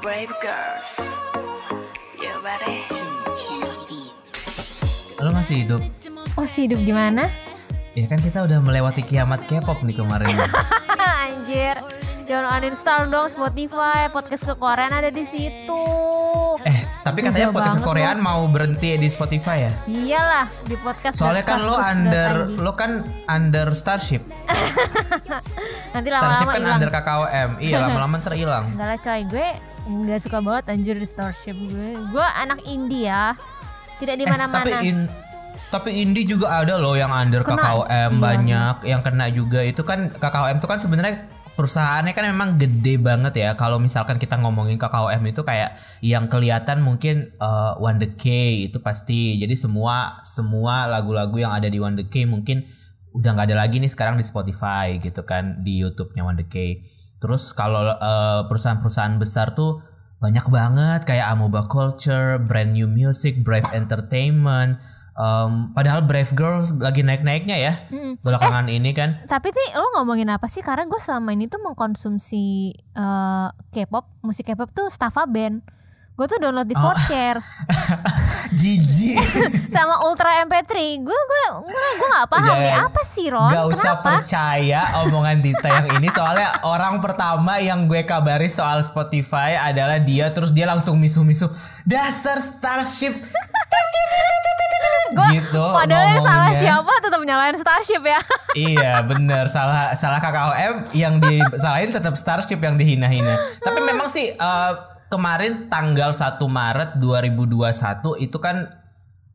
Brave girls. You ready? Lo masih hidup? Masih hidup gimana? Ya kan kita udah melewati kiamat K-pop nih kemarin. Anjir, jangan uninstall dong Spotify. Podcast kekoreaan ada di situ. Tapi katanya podcast Koreaan mau berhenti di Spotify ya? Iyalah, di podcast. Soalnya kan lo kan under Starship. Nanti Starship lama-lama kan hilang. under KKOM. Iya, lama-lama terhilang. Enggak lah coy, gue nggak suka banget anjir di Starship gue. Gue anak indie ya, tidak di mana-mana. Tapi indie juga ada loh yang under KKOM banyak yang kena juga. Itu kan KKOM itu kan sebenarnya perusahaannya kan memang gede banget ya. Kalau misalkan kita ngomongin KKOM itu kayak yang kelihatan mungkin One The K itu pasti. Jadi semua lagu-lagu yang ada di One The K mungkin udah nggak ada lagi nih sekarang di Spotify gitu kan, di YouTube-nya One The K. Terus kalau perusahaan-perusahaan besar tuh banyak banget kayak Amoeba Culture, Brand New Music, Brave Entertainment. Padahal Brave Girls lagi naik-naiknya ya belakangan ini kan. Tapi nih lo ngomongin apa sih? Karena gue selama ini tuh mengkonsumsi K-pop, musik K-pop tuh Staffa Band. Gue tuh download di 4Share. Jijik. Sama Ultra MP3. Gue nggak paham nih apa sih Ron? Gak usah Kenapa? percaya omongan Dita yang ini. Soalnya orang pertama yang gue kabari soal Spotify adalah dia. Terus dia langsung misuh-misuh, dasar Starship. Gitu. Padahal yang salah ngomongnya. siapa tetap nyalain Starship ya. Iya bener, salah KKOM yang disalahin tetap Starship yang dihina-hina. Tapi memang sih kemarin tanggal 1 Maret 2021 itu kan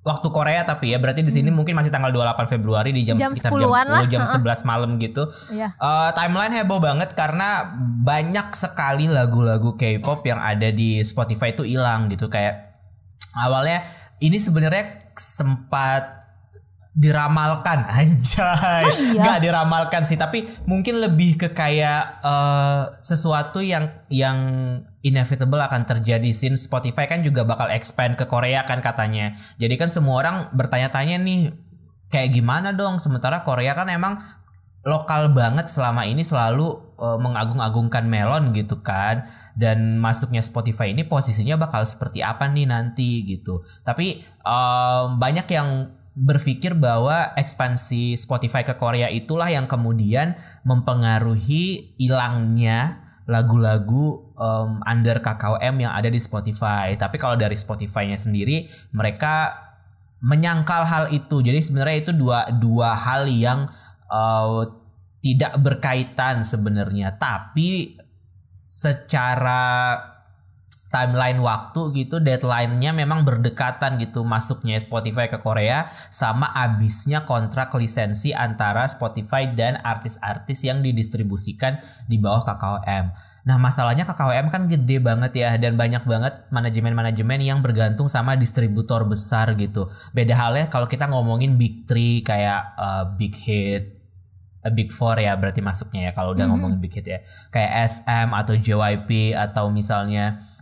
waktu Korea, tapi ya berarti di sini mungkin masih tanggal 28 Februari di sekitar jam 10 jam 11 malam gitu. Iya. Timeline heboh banget karena banyak sekali lagu-lagu K-pop yang ada di Spotify itu hilang gitu. Kayak awalnya ini sebenarnya sempat diramalkan anjay. Nggak diramalkan sih, tapi mungkin lebih ke kayak sesuatu yang inevitable akan terjadi, since Spotify kan juga bakal expand ke Korea kan katanya. Jadi kan semua orang bertanya-tanya nih kayak gimana dong, sementara Korea kan emang lokal banget selama ini, selalu mengagung-agungkan melon gitu kan. Dan masuknya Spotify ini posisinya bakal seperti apa nih nanti gitu. Tapi banyak yang berpikir bahwa ekspansi Spotify ke Korea itulah yang kemudian mempengaruhi hilangnya lagu-lagu under KKOM yang ada di Spotify. Tapi kalau dari Spotify-nya sendiri, mereka menyangkal hal itu. Jadi sebenarnya itu dua hal yang tidak berkaitan sebenarnya, tapi secara timeline waktu gitu, deadline-nya memang berdekatan gitu, masuknya Spotify ke Korea sama abisnya kontrak lisensi antara Spotify dan artis-artis yang didistribusikan di bawah KKOM. Nah masalahnya KKOM kan gede banget ya, dan banyak banget manajemen-manajemen yang bergantung sama distributor besar gitu. Beda halnya kalau kita ngomongin Big 3 kayak Big Hit, Big 4 ya berarti masuknya ya kalau udah ngomongin Big Hit ya. Kayak SM atau JYP atau misalnya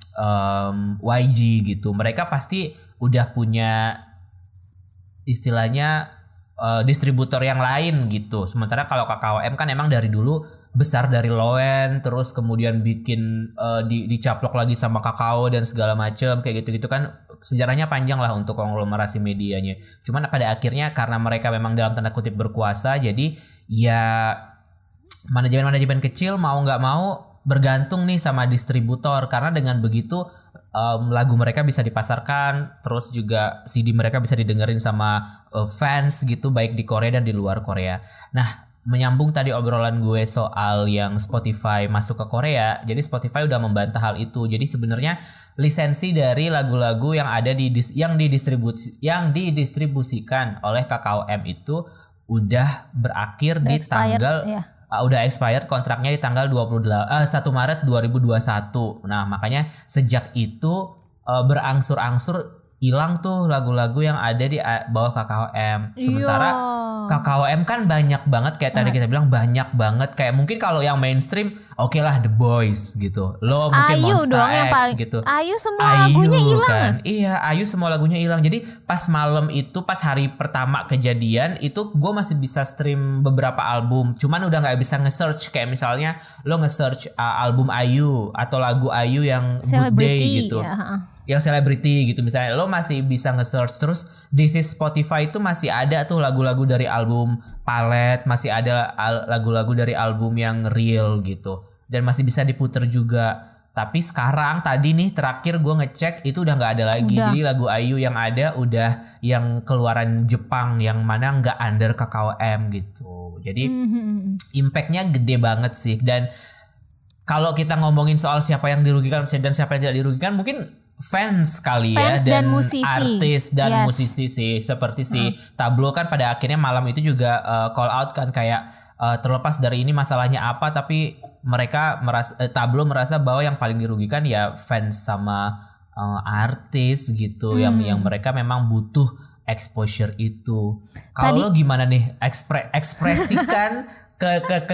YG gitu. Mereka pasti udah punya istilahnya distributor yang lain gitu. Sementara kalau KKOM kan emang dari dulu besar dari Loen, terus kemudian bikin dicaplok lagi sama Kakao dan segala macam kayak gitu-gitu kan. Sejarahnya panjang lah untuk konglomerasi medianya. Cuman pada akhirnya karena mereka memang dalam tanda kutip berkuasa, jadi ya manajemen-manajemen kecil mau nggak mau bergantung nih sama distributor, karena dengan begitu lagu mereka bisa dipasarkan, terus juga CD mereka bisa didengerin sama fans gitu, baik di Korea dan di luar Korea. Nah menyambung tadi obrolan gue soal yang Spotify masuk ke Korea, jadi Spotify udah membantah hal itu. Jadi sebenarnya lisensi dari lagu-lagu yang ada yang didistribusikan oleh KKOM itu udah berakhir di tanggal udah expired kontraknya di tanggal 1 Maret 2021. Nah, makanya sejak itu berangsur-angsur hilang tuh lagu-lagu yang ada di bawah KKOM. Sementara KKOM kan banyak banget kayak tadi kita bilang banyak banget kayak mungkin kalau yang mainstream oke lah The Boys gitu. Lo mungkin Ayu Monsta dong yang X paling gitu. Ayu semua lagunya hilang kan. Iya, Ayu semua lagunya hilang. Jadi pas malam itu pas hari pertama kejadian itu gue masih bisa stream beberapa album. Cuman udah nggak bisa nge-search kayak misalnya lo nge-search album Ayu atau lagu Ayu yang Good Day gitu. Ya. Yang selebriti gitu misalnya lo masih bisa nge-search terus di Spotify itu masih ada tuh lagu-lagu dari album Palette, masih ada lagu-lagu dari album yang Real gitu dan masih bisa diputer juga. Tapi sekarang tadi nih terakhir gue ngecek itu udah nggak ada lagi. Jadi lagu Ayu yang ada udah yang keluaran Jepang yang mana nggak under KKOM gitu. Jadi impactnya gede banget sih. Dan kalau kita ngomongin soal siapa yang dirugikan dan siapa yang tidak dirugikan mungkin fans kali fans ya dan musisi. artis dan musisi sih seperti si Tablo kan pada akhirnya malam itu juga call out kan kayak terlepas dari ini masalahnya apa tapi mereka Tablo merasa bahwa yang paling dirugikan ya fans sama artis gitu yang mereka memang butuh exposure itu. Kalau lo gimana nih ekspresikan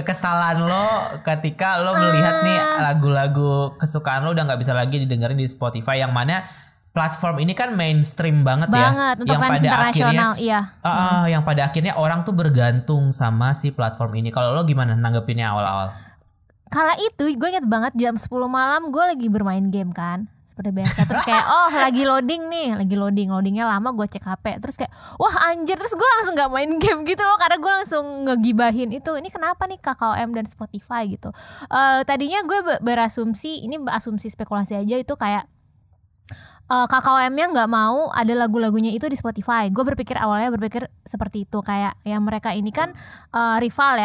kesalahan lo ketika lo melihat nih lagu-lagu kesukaan lo udah nggak bisa lagi didengerin di Spotify yang mana platform ini kan mainstream banget ya untuk yang fans pada internasional akhirnya yang pada akhirnya orang tuh bergantung sama si platform ini. Kalau lo gimana nanggepinnya awal-awal? Kala itu gue inget banget jam 10 malam gue lagi bermain game kan seperti biasa terus kayak lagi loadingnya lama gue cek HP terus kayak wah anjir terus gue langsung nggak main game gitu loh karena gue langsung ngegibahin itu ini kenapa nih KKOM dan Spotify gitu. Tadinya gue berasumsi ini asumsi spekulasi aja itu kayak KKOM-nya nggak mau ada lagu-lagunya itu di Spotify. Gue awalnya berpikir seperti itu kayak ya mereka ini kan rival.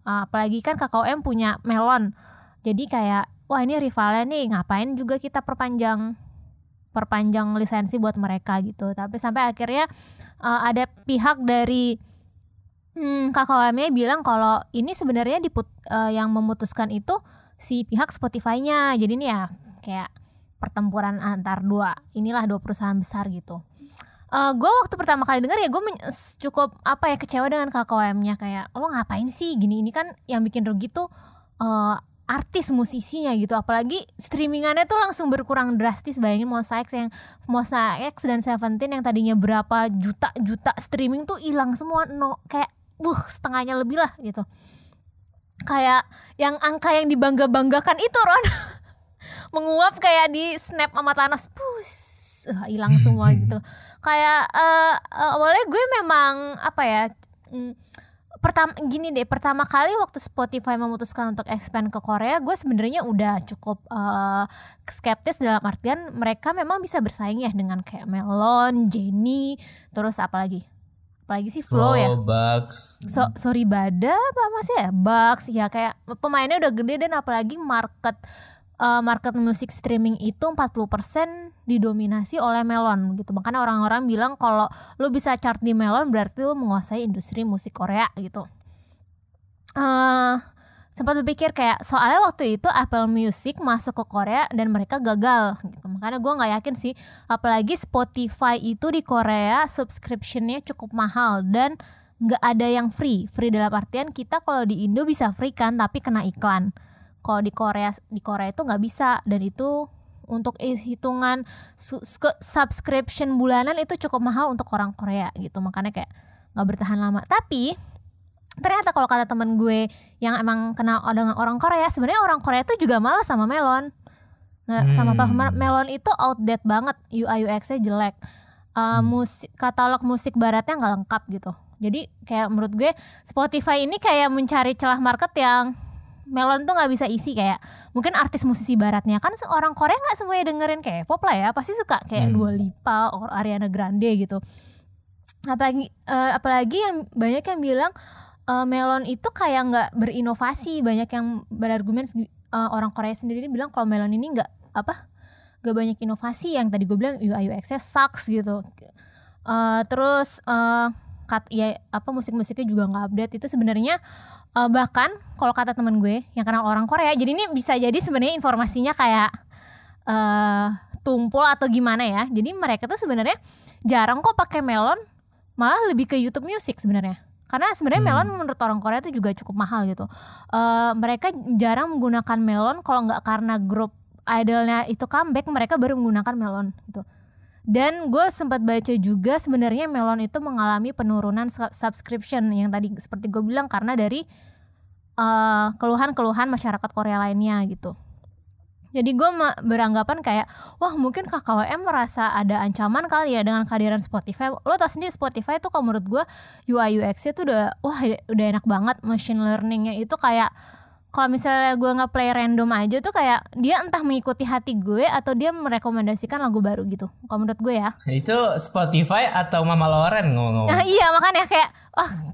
Apalagi kan KKOM punya Melon jadi kayak wah ini rivalnya nih ngapain juga kita perpanjang lisensi buat mereka gitu. Tapi sampai akhirnya ada pihak dari KKOM-nya bilang kalau ini sebenarnya yang memutuskan itu si pihak Spotify-nya. Jadi ini ya kayak pertempuran antar dua perusahaan besar gitu. Gue waktu pertama kali denger ya gue cukup kecewa dengan KKOM-nya kayak lo ngapain sih gini, ini kan yang bikin rugi tuh artis musisinya gitu, apalagi streamingannya tuh langsung berkurang drastis. Bayangin Monsta X dan Seventeen yang tadinya berapa juta streaming tuh hilang semua, kayak setengahnya lebih lah gitu. Kayak yang angka yang dibangga-banggakan itu Ron menguap kayak di snap sama Thanos, hilang semua gitu. Kayak awalnya gue memang pertama kali waktu Spotify memutuskan untuk expand ke Korea, gue sebenarnya udah cukup skeptis dalam artian mereka memang bisa bersaing ya dengan kayak Melon, Jennie, terus apalagi sih Flow ya, Bugs, sorry Bada apa masih ya Bugs ya, kayak pemainnya udah gede dan apalagi market musik streaming itu 40% didominasi oleh Melon gitu. Makanya orang-orang bilang kalau lu bisa chart di Melon berarti lu menguasai industri musik Korea gitu. Sempat berpikir kayak soalnya waktu itu Apple Music masuk ke Korea dan mereka gagal gitu. Makanya gue nggak yakin sih, apalagi Spotify itu di Korea subscriptionnya cukup mahal dan nggak ada yang free dalam artian kita kalau di Indo bisa free kan tapi kena iklan. Kalau di Korea itu nggak bisa, dan itu untuk hitungan subscription bulanan itu cukup mahal untuk orang Korea gitu. Makanya kayak nggak bertahan lama. Tapi ternyata kalau kata temen gue yang emang kenal dengan orang Korea, sebenarnya orang Korea itu juga malas sama Melon. Sama Melon itu outdated banget, UI UX-nya jelek, katalog musik baratnya nggak lengkap gitu. Jadi kayak menurut gue Spotify ini kayak mencari celah market yang Melon tuh nggak bisa isi. Kayak mungkin artis musisi baratnya kan orang Korea nggak semuanya dengerin K-pop lah ya, pasti suka kayak Dua Lipa, Ariana Grande gitu. Apalagi yang banyak yang bilang Melon itu kayak nggak berinovasi. Banyak yang berargumen orang Korea sendiri bilang kalau Melon ini nggak banyak inovasi. Yang tadi gue bilang UI UX-nya sucks gitu. Terus musik-musiknya juga nggak update. Itu sebenarnya bahkan kalau kata teman gue yang kenal orang Korea, jadi ini bisa jadi sebenarnya informasinya kayak tumpul atau gimana ya. Jadi mereka tuh sebenarnya jarang kok pakai Melon, malah lebih ke YouTube Music sebenarnya. Karena sebenarnya melon menurut orang Korea itu juga cukup mahal gitu. Mereka jarang menggunakan melon kalau nggak karena grup idolnya itu comeback, mereka baru menggunakan melon gitu. Dan gue sempat baca juga sebenarnya melon itu mengalami penurunan subscription yang tadi seperti gue bilang karena dari keluhan-keluhan masyarakat Korea lainnya gitu. Jadi gue beranggapan kayak wah mungkin KKWM merasa ada ancaman kali ya dengan kehadiran Spotify. Lo tau sendiri Spotify tuh kalau menurut gue UI UX-nya tuh udah enak banget. Machine learning-nya itu kayak kalau misalnya gue nge-play random aja tuh kayak dia entah mengikuti hati gue atau dia merekomendasikan lagu baru gitu. Kalau menurut gue ya. Itu Spotify atau Mama Loren ngomong-ngomong? Iya makanya kayak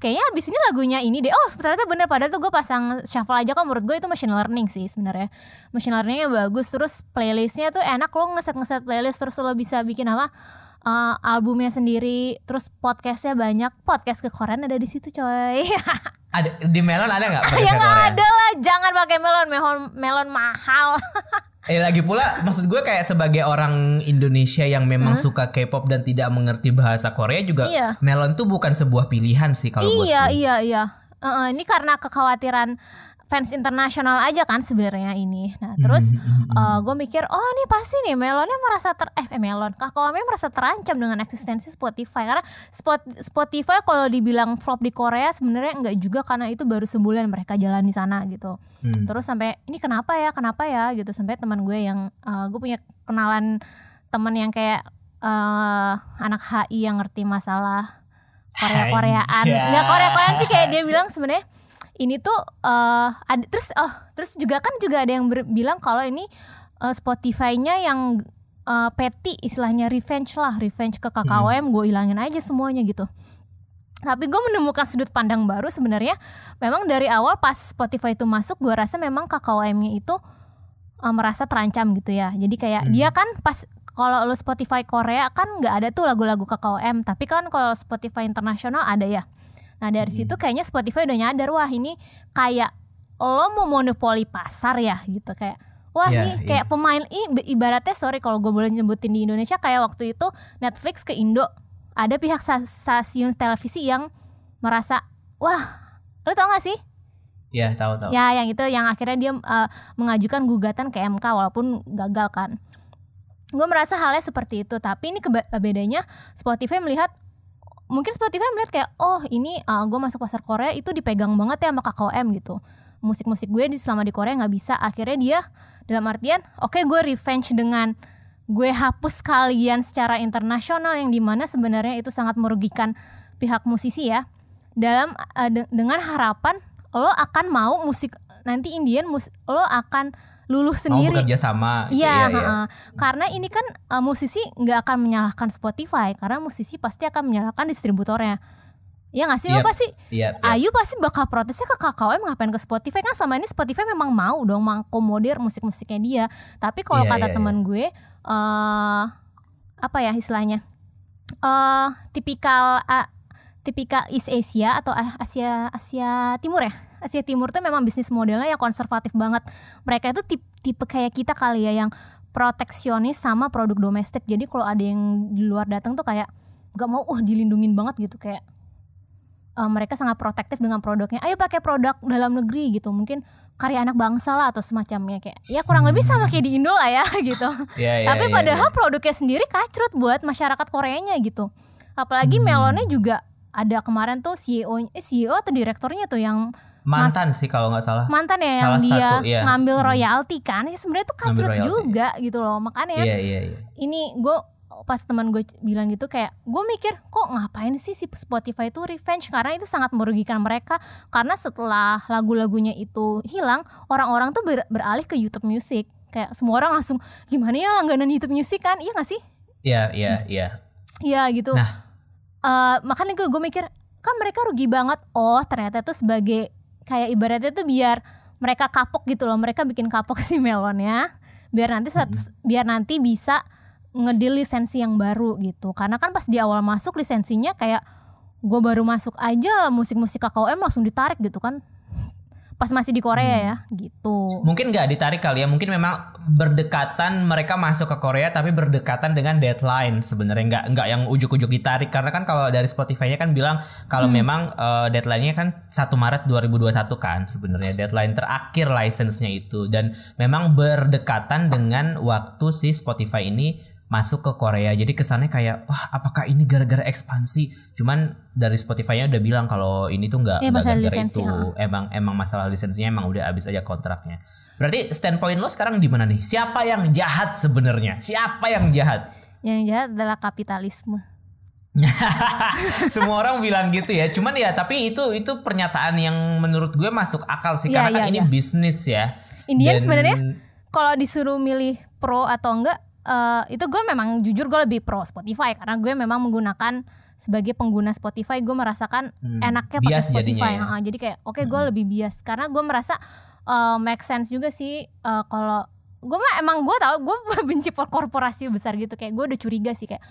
kayaknya abis ini lagunya ini deh. Oh ternyata bener, padahal tuh gue pasang shuffle aja. Kalau menurut gue itu machine learning sih sebenarnya. Machine learningnya bagus. Terus playlistnya tuh enak, lo ngeset playlist. Terus lo bisa bikin albumnya sendiri. Terus podcastnya banyak. Podcast kekorean ada di situ coy. Ada di melon ada nggak? Ya nggak ada lah, jangan pakai melon mahal. Lagi pula maksud gue kayak sebagai orang Indonesia yang memang suka K-pop dan tidak mengerti bahasa Korea juga, melon tuh bukan sebuah pilihan sih kalau buat gue. Iya. Ini karena kekhawatiran fans internasional aja kan sebenarnya ini. Nah terus gue mikir ini pasti nih melonnya merasa KKWM merasa terancam dengan eksistensi Spotify. Karena Spotify kalau dibilang flop di Korea sebenarnya enggak juga, karena itu baru sebulan mereka jalan di sana gitu. Terus sampai ini kenapa ya gitu, sampai teman gue yang gue punya kenalan teman yang kayak anak HI yang ngerti masalah Koreaan. Nggak Koreaan sih, kayak dia bilang sebenarnya ini tuh ada terus juga ada yang bilang kalau ini Spotify-nya yang petty, istilahnya revenge ke KKWM, gue ilangin aja semuanya gitu. Tapi gue menemukan sudut pandang baru sebenarnya. Memang dari awal pas Spotify itu masuk, gue rasa memang KKWM-nya itu merasa terancam gitu ya. Jadi kayak dia kan pas kalau lo Spotify Korea kan nggak ada tuh lagu-lagu KKWM, tapi kan kalau Spotify internasional ada ya. Nah dari situ kayaknya Spotify udah nyadar, wah ini kayak lo mau monopoli pasar ya gitu, kayak wah kayak pemain ini ibaratnya, sorry kalau gue boleh nyebutin di Indonesia, kayak waktu itu Netflix ke Indo, ada pihak stasiun televisi yang merasa wah, lo tau gak sih? Ya tahu. Ya yang itu yang akhirnya dia mengajukan gugatan ke MK walaupun gagal kan. Gue merasa halnya seperti itu, tapi ini bedanya Spotify melihat kayak ini gue masuk pasar Korea itu dipegang banget ya sama KKWM gitu. Musik gue selama di Korea nggak bisa. Akhirnya dia dalam artian gue revenge dengan gue hapus kalian secara internasional, yang dimana sebenarnya itu sangat merugikan pihak musisi ya. Dengan harapan lo akan mau musik nanti Indian lo akan luluh sendiri. Mau bekerja sama. Iya. Karena ini kan musisi nggak akan menyalahkan Spotify, karena musisi pasti akan menyalahkan distributornya. Ya nggak sih? Lo pasti Ayu pasti bakal protesnya ke KKWM, ngapain ke Spotify, kan selama ini Spotify memang mau dong mengakomodir musik-musiknya dia. Tapi kalau kata teman gue apa ya istilahnya, tipikal East Asia atau Asia Timur ya. Asia Timur tuh memang bisnis modelnya yang konservatif banget. Mereka itu tipe kayak kita kali ya, yang proteksionis sama produk domestik. Jadi kalau ada yang di luar datang tuh kayak gak mau dilindungin banget gitu, kayak mereka sangat protektif dengan produknya. Ayo pakai produk dalam negeri gitu, mungkin karya anak bangsa lah atau semacamnya, kayak ya kurang lebih sama kayak di Indo lah ya gitu. Tapi padahal produknya sendiri kacrut buat masyarakat Koreanya gitu. Apalagi melonnya juga ada kemarin tuh CEO atau direkturnya tuh yang mantan sih kalau nggak salah. Mantan ya, yang dia ngambil royalti kan. Ya sebenarnya tuh kacrut juga gitu loh. Makanya ini gue pas teman gue bilang gitu, kayak gue mikir kok ngapain sih si Spotify itu revenge, karena itu sangat merugikan mereka. Karena setelah lagu-lagunya itu hilang, orang-orang tuh beralih ke YouTube Music. Kayak semua orang langsung gimana ya langganan YouTube Music kan, iya gak sih? Iya. Iya gitu. Makanya gue mikir kan mereka rugi banget. Ternyata tuh sebagai kayak ibaratnya tuh biar mereka kapok gitu loh. Mereka bikin kapok si melonnya biar nanti bisa ngedeal lisensi yang baru gitu. Karena kan pas di awal masuk lisensinya kayak gue baru masuk aja musik-musik KKWM langsung ditarik gitu kan. pas masih di Korea ya gitu. Mungkin nggak ditarik kali ya, mungkin memang berdekatan mereka masuk ke Korea tapi berdekatan dengan deadline sebenarnya, nggak yang ujuk-ujuk ditarik, karena kan kalau dari Spotify-nya kan bilang kalau memang deadline-nya kan 1 Maret 2021 kan sebenarnya deadline terakhir license-nya itu, dan memang berdekatan dengan waktu si Spotify ini masuk ke Korea. Jadi kesannya kayak wah apakah ini gara-gara ekspansi? Cuman dari Spotify-nya udah bilang kalau ini tuh nggak gara-gara lisensi, itu. Emang masalah lisensinya emang udah habis aja kontraknya. Berarti standpoint lo sekarang di mana nih? Siapa yang jahat sebenarnya? Siapa yang jahat? Yang jahat adalah kapitalisme. Semua orang bilang gitu ya. Cuman ya tapi itu pernyataan yang menurut gue masuk akal sih, karena kan ini bisnis ya. Indian sebenarnya kalau disuruh milih pro atau enggak, itu gue memang jujur gue lebih pro Spotify, karena gue memang menggunakan sebagai pengguna Spotify, gue merasakan enaknya pakai Spotify ya. Jadi kayak oke, gue lebih bias karena gue merasa make sense juga sih. Kalau gue mah emang gue tau gue benci korporasi besar gitu, kayak gue udah curiga sih kayak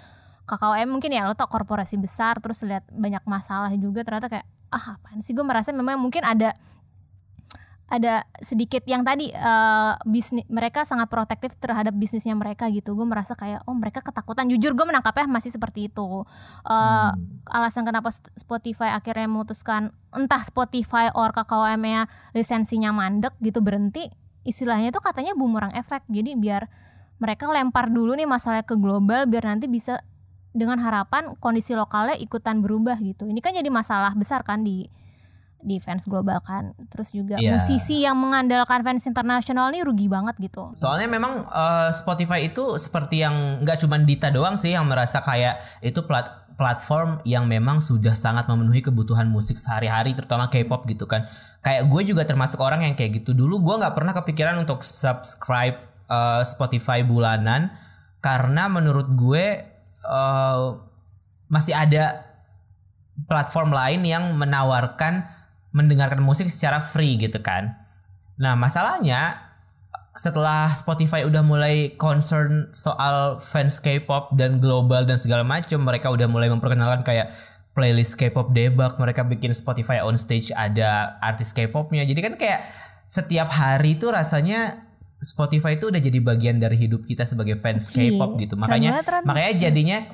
KKOM mungkin ya lo tau korporasi besar terus lihat banyak masalah juga, ternyata kayak apaan sih. Gue merasa memang mungkin ada sedikit yang tadi bisnis mereka sangat protektif terhadap bisnisnya mereka gitu. Gue merasa kayak mereka ketakutan. Jujur gue menangkapnya masih seperti itu. Alasan kenapa Spotify akhirnya memutuskan, entah Spotify or KKOM-nya lisensinya mandek gitu, berhenti, istilahnya itu katanya boomerang efek. Jadi biar mereka lempar dulu nih masalahnya ke global, biar nanti bisa dengan harapan kondisi lokalnya ikutan berubah gitu. Ini kan jadi masalah besar kan di fans global kan. Terus juga musisi yang mengandalkan fans internasional nih rugi banget gitu. Soalnya memang Spotify itu seperti yang gak cuma Dita doang sih yang merasa kayak itu platform yang memang sudah sangat memenuhi kebutuhan musik sehari-hari, terutama K-pop gitu kan. Kayak gue juga termasuk orang yang kayak gitu. Dulu gue gak pernah kepikiran untuk subscribe Spotify bulanan, karena menurut gue masih ada platform lain yang menawarkan mendengarkan musik secara free gitu kan. Nah masalahnya setelah Spotify udah mulai concern soal fans K-pop dan global dan segala macam, mereka udah mulai memperkenalkan kayak playlist K-pop debug, mereka bikin Spotify on stage ada artis K-popnya. Jadi kan kayak setiap hari tuh rasanya Spotify itu udah jadi bagian dari hidup kita sebagai fans K-pop gitu. Makanya jadinya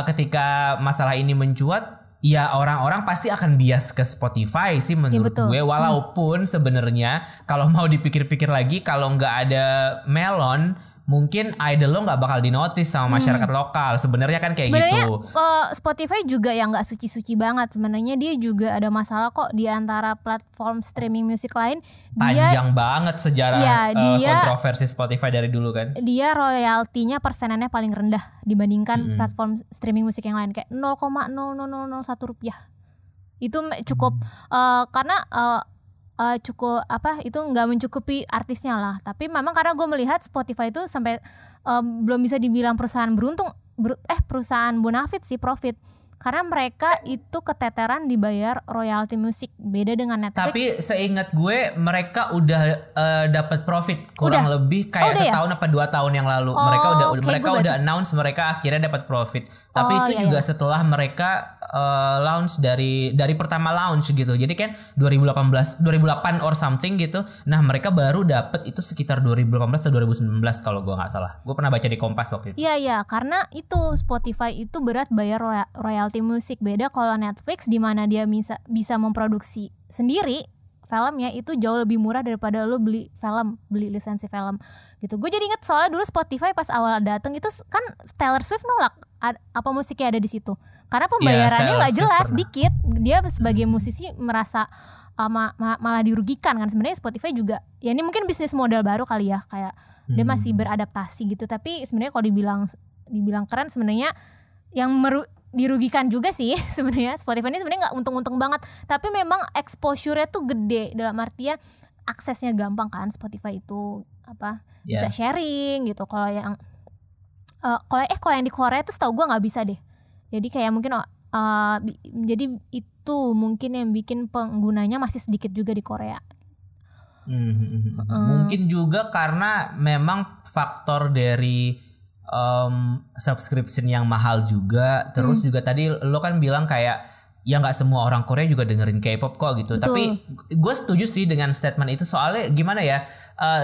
ketika masalah ini mencuat, ya orang-orang pasti akan bias ke Spotify sih menurut gue. Walaupun sebenarnya kalau mau dipikir-pikir lagi, kalau nggak ada Melon mungkin idol lo nggak bakal dinotis sama masyarakat lokal. Sebenarnya kan kayak gitu. Spotify juga yang nggak suci-suci banget. Sebenarnya dia juga ada masalah kok di antara platform streaming musik lain. Panjang banget sejarah kontroversi Spotify dari dulu kan. Dia royaltinya persenannya paling rendah dibandingkan platform streaming musik yang lain, kayak 0,0001 rupiah. Itu cukup karena cukup itu nggak mencukupi artisnya lah. Tapi memang karena gue melihat Spotify itu sampai belum bisa dibilang perusahaan perusahaan bonafit sih, profit, karena mereka itu keteteran dibayar royalti musik, beda dengan Netflix. Tapi seingat gue mereka udah dapat profit kurang lebih kayak setahun apa 2 tahun yang lalu. Mereka udah announce mereka akhirnya dapat profit. Tapi itu juga setelah mereka launch dari pertama launch gitu. Jadi kan 2008 or something gitu. Nah, mereka baru dapat itu sekitar 2018 atau 2019 kalau gue nggak salah. Gue pernah baca di Kompas waktu itu. Iya, karena itu Spotify itu berat bayar royalti musik. Beda kalau Netflix di mana dia bisa memproduksi sendiri filmnya, itu jauh lebih murah daripada lo beli lisensi film gitu. Gue jadi inget soalnya dulu Spotify pas awal dateng itu kan Taylor Swift nolak apa musiknya ada di situ karena pembayarannya nggak jelas, dikit. Dia sebagai musisi merasa malah dirugikan kan. Sebenarnya Spotify juga ya ini mungkin bisnis model baru kali ya, kayak dia masih beradaptasi gitu. Tapi sebenarnya kalau dibilang keren, sebenarnya yang dirugikan juga sih sebenarnya. Spotify ini sebenarnya nggak untung-untung banget, tapi memang exposure-nya tuh gede, dalam artian aksesnya gampang kan. Spotify itu bisa sharing gitu. Kalau yang kalau yang di Korea tuh setahu gue nggak bisa deh. Jadi kayak mungkin jadi itu mungkin yang bikin penggunanya masih sedikit juga di Korea. Mungkin juga karena memang faktor dari subscription yang mahal juga. Terus juga tadi lo kan bilang kayak ya nggak semua orang Korea juga dengerin K-pop kok gitu. Betul. Tapi gue setuju sih dengan statement itu, soalnya gimana ya,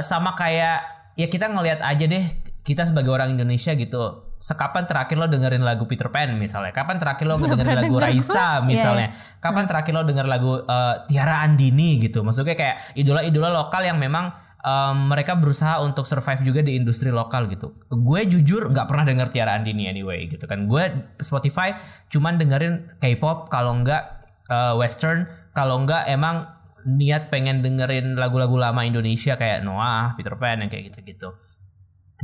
sama kayak ya kita ngelihat aja deh, kita sebagai orang Indonesia gitu, sekapan terakhir lo dengerin lagu Peter Pan misalnya, kapan terakhir lo dengerin lagu Raisa misalnya, kapan terakhir lo denger lagu Tiara Andini gitu. Maksudnya kayak idola-idola lokal yang memang mereka berusaha untuk survive juga di industri lokal gitu. Gue jujur nggak pernah denger Tiara Andini anyway gitu kan. Gue Spotify cuman dengerin K-pop, kalau nggak Western, kalau nggak emang niat pengen dengerin lagu-lagu lama Indonesia kayak Noah, Peter Pan yang kayak gitu-gitu.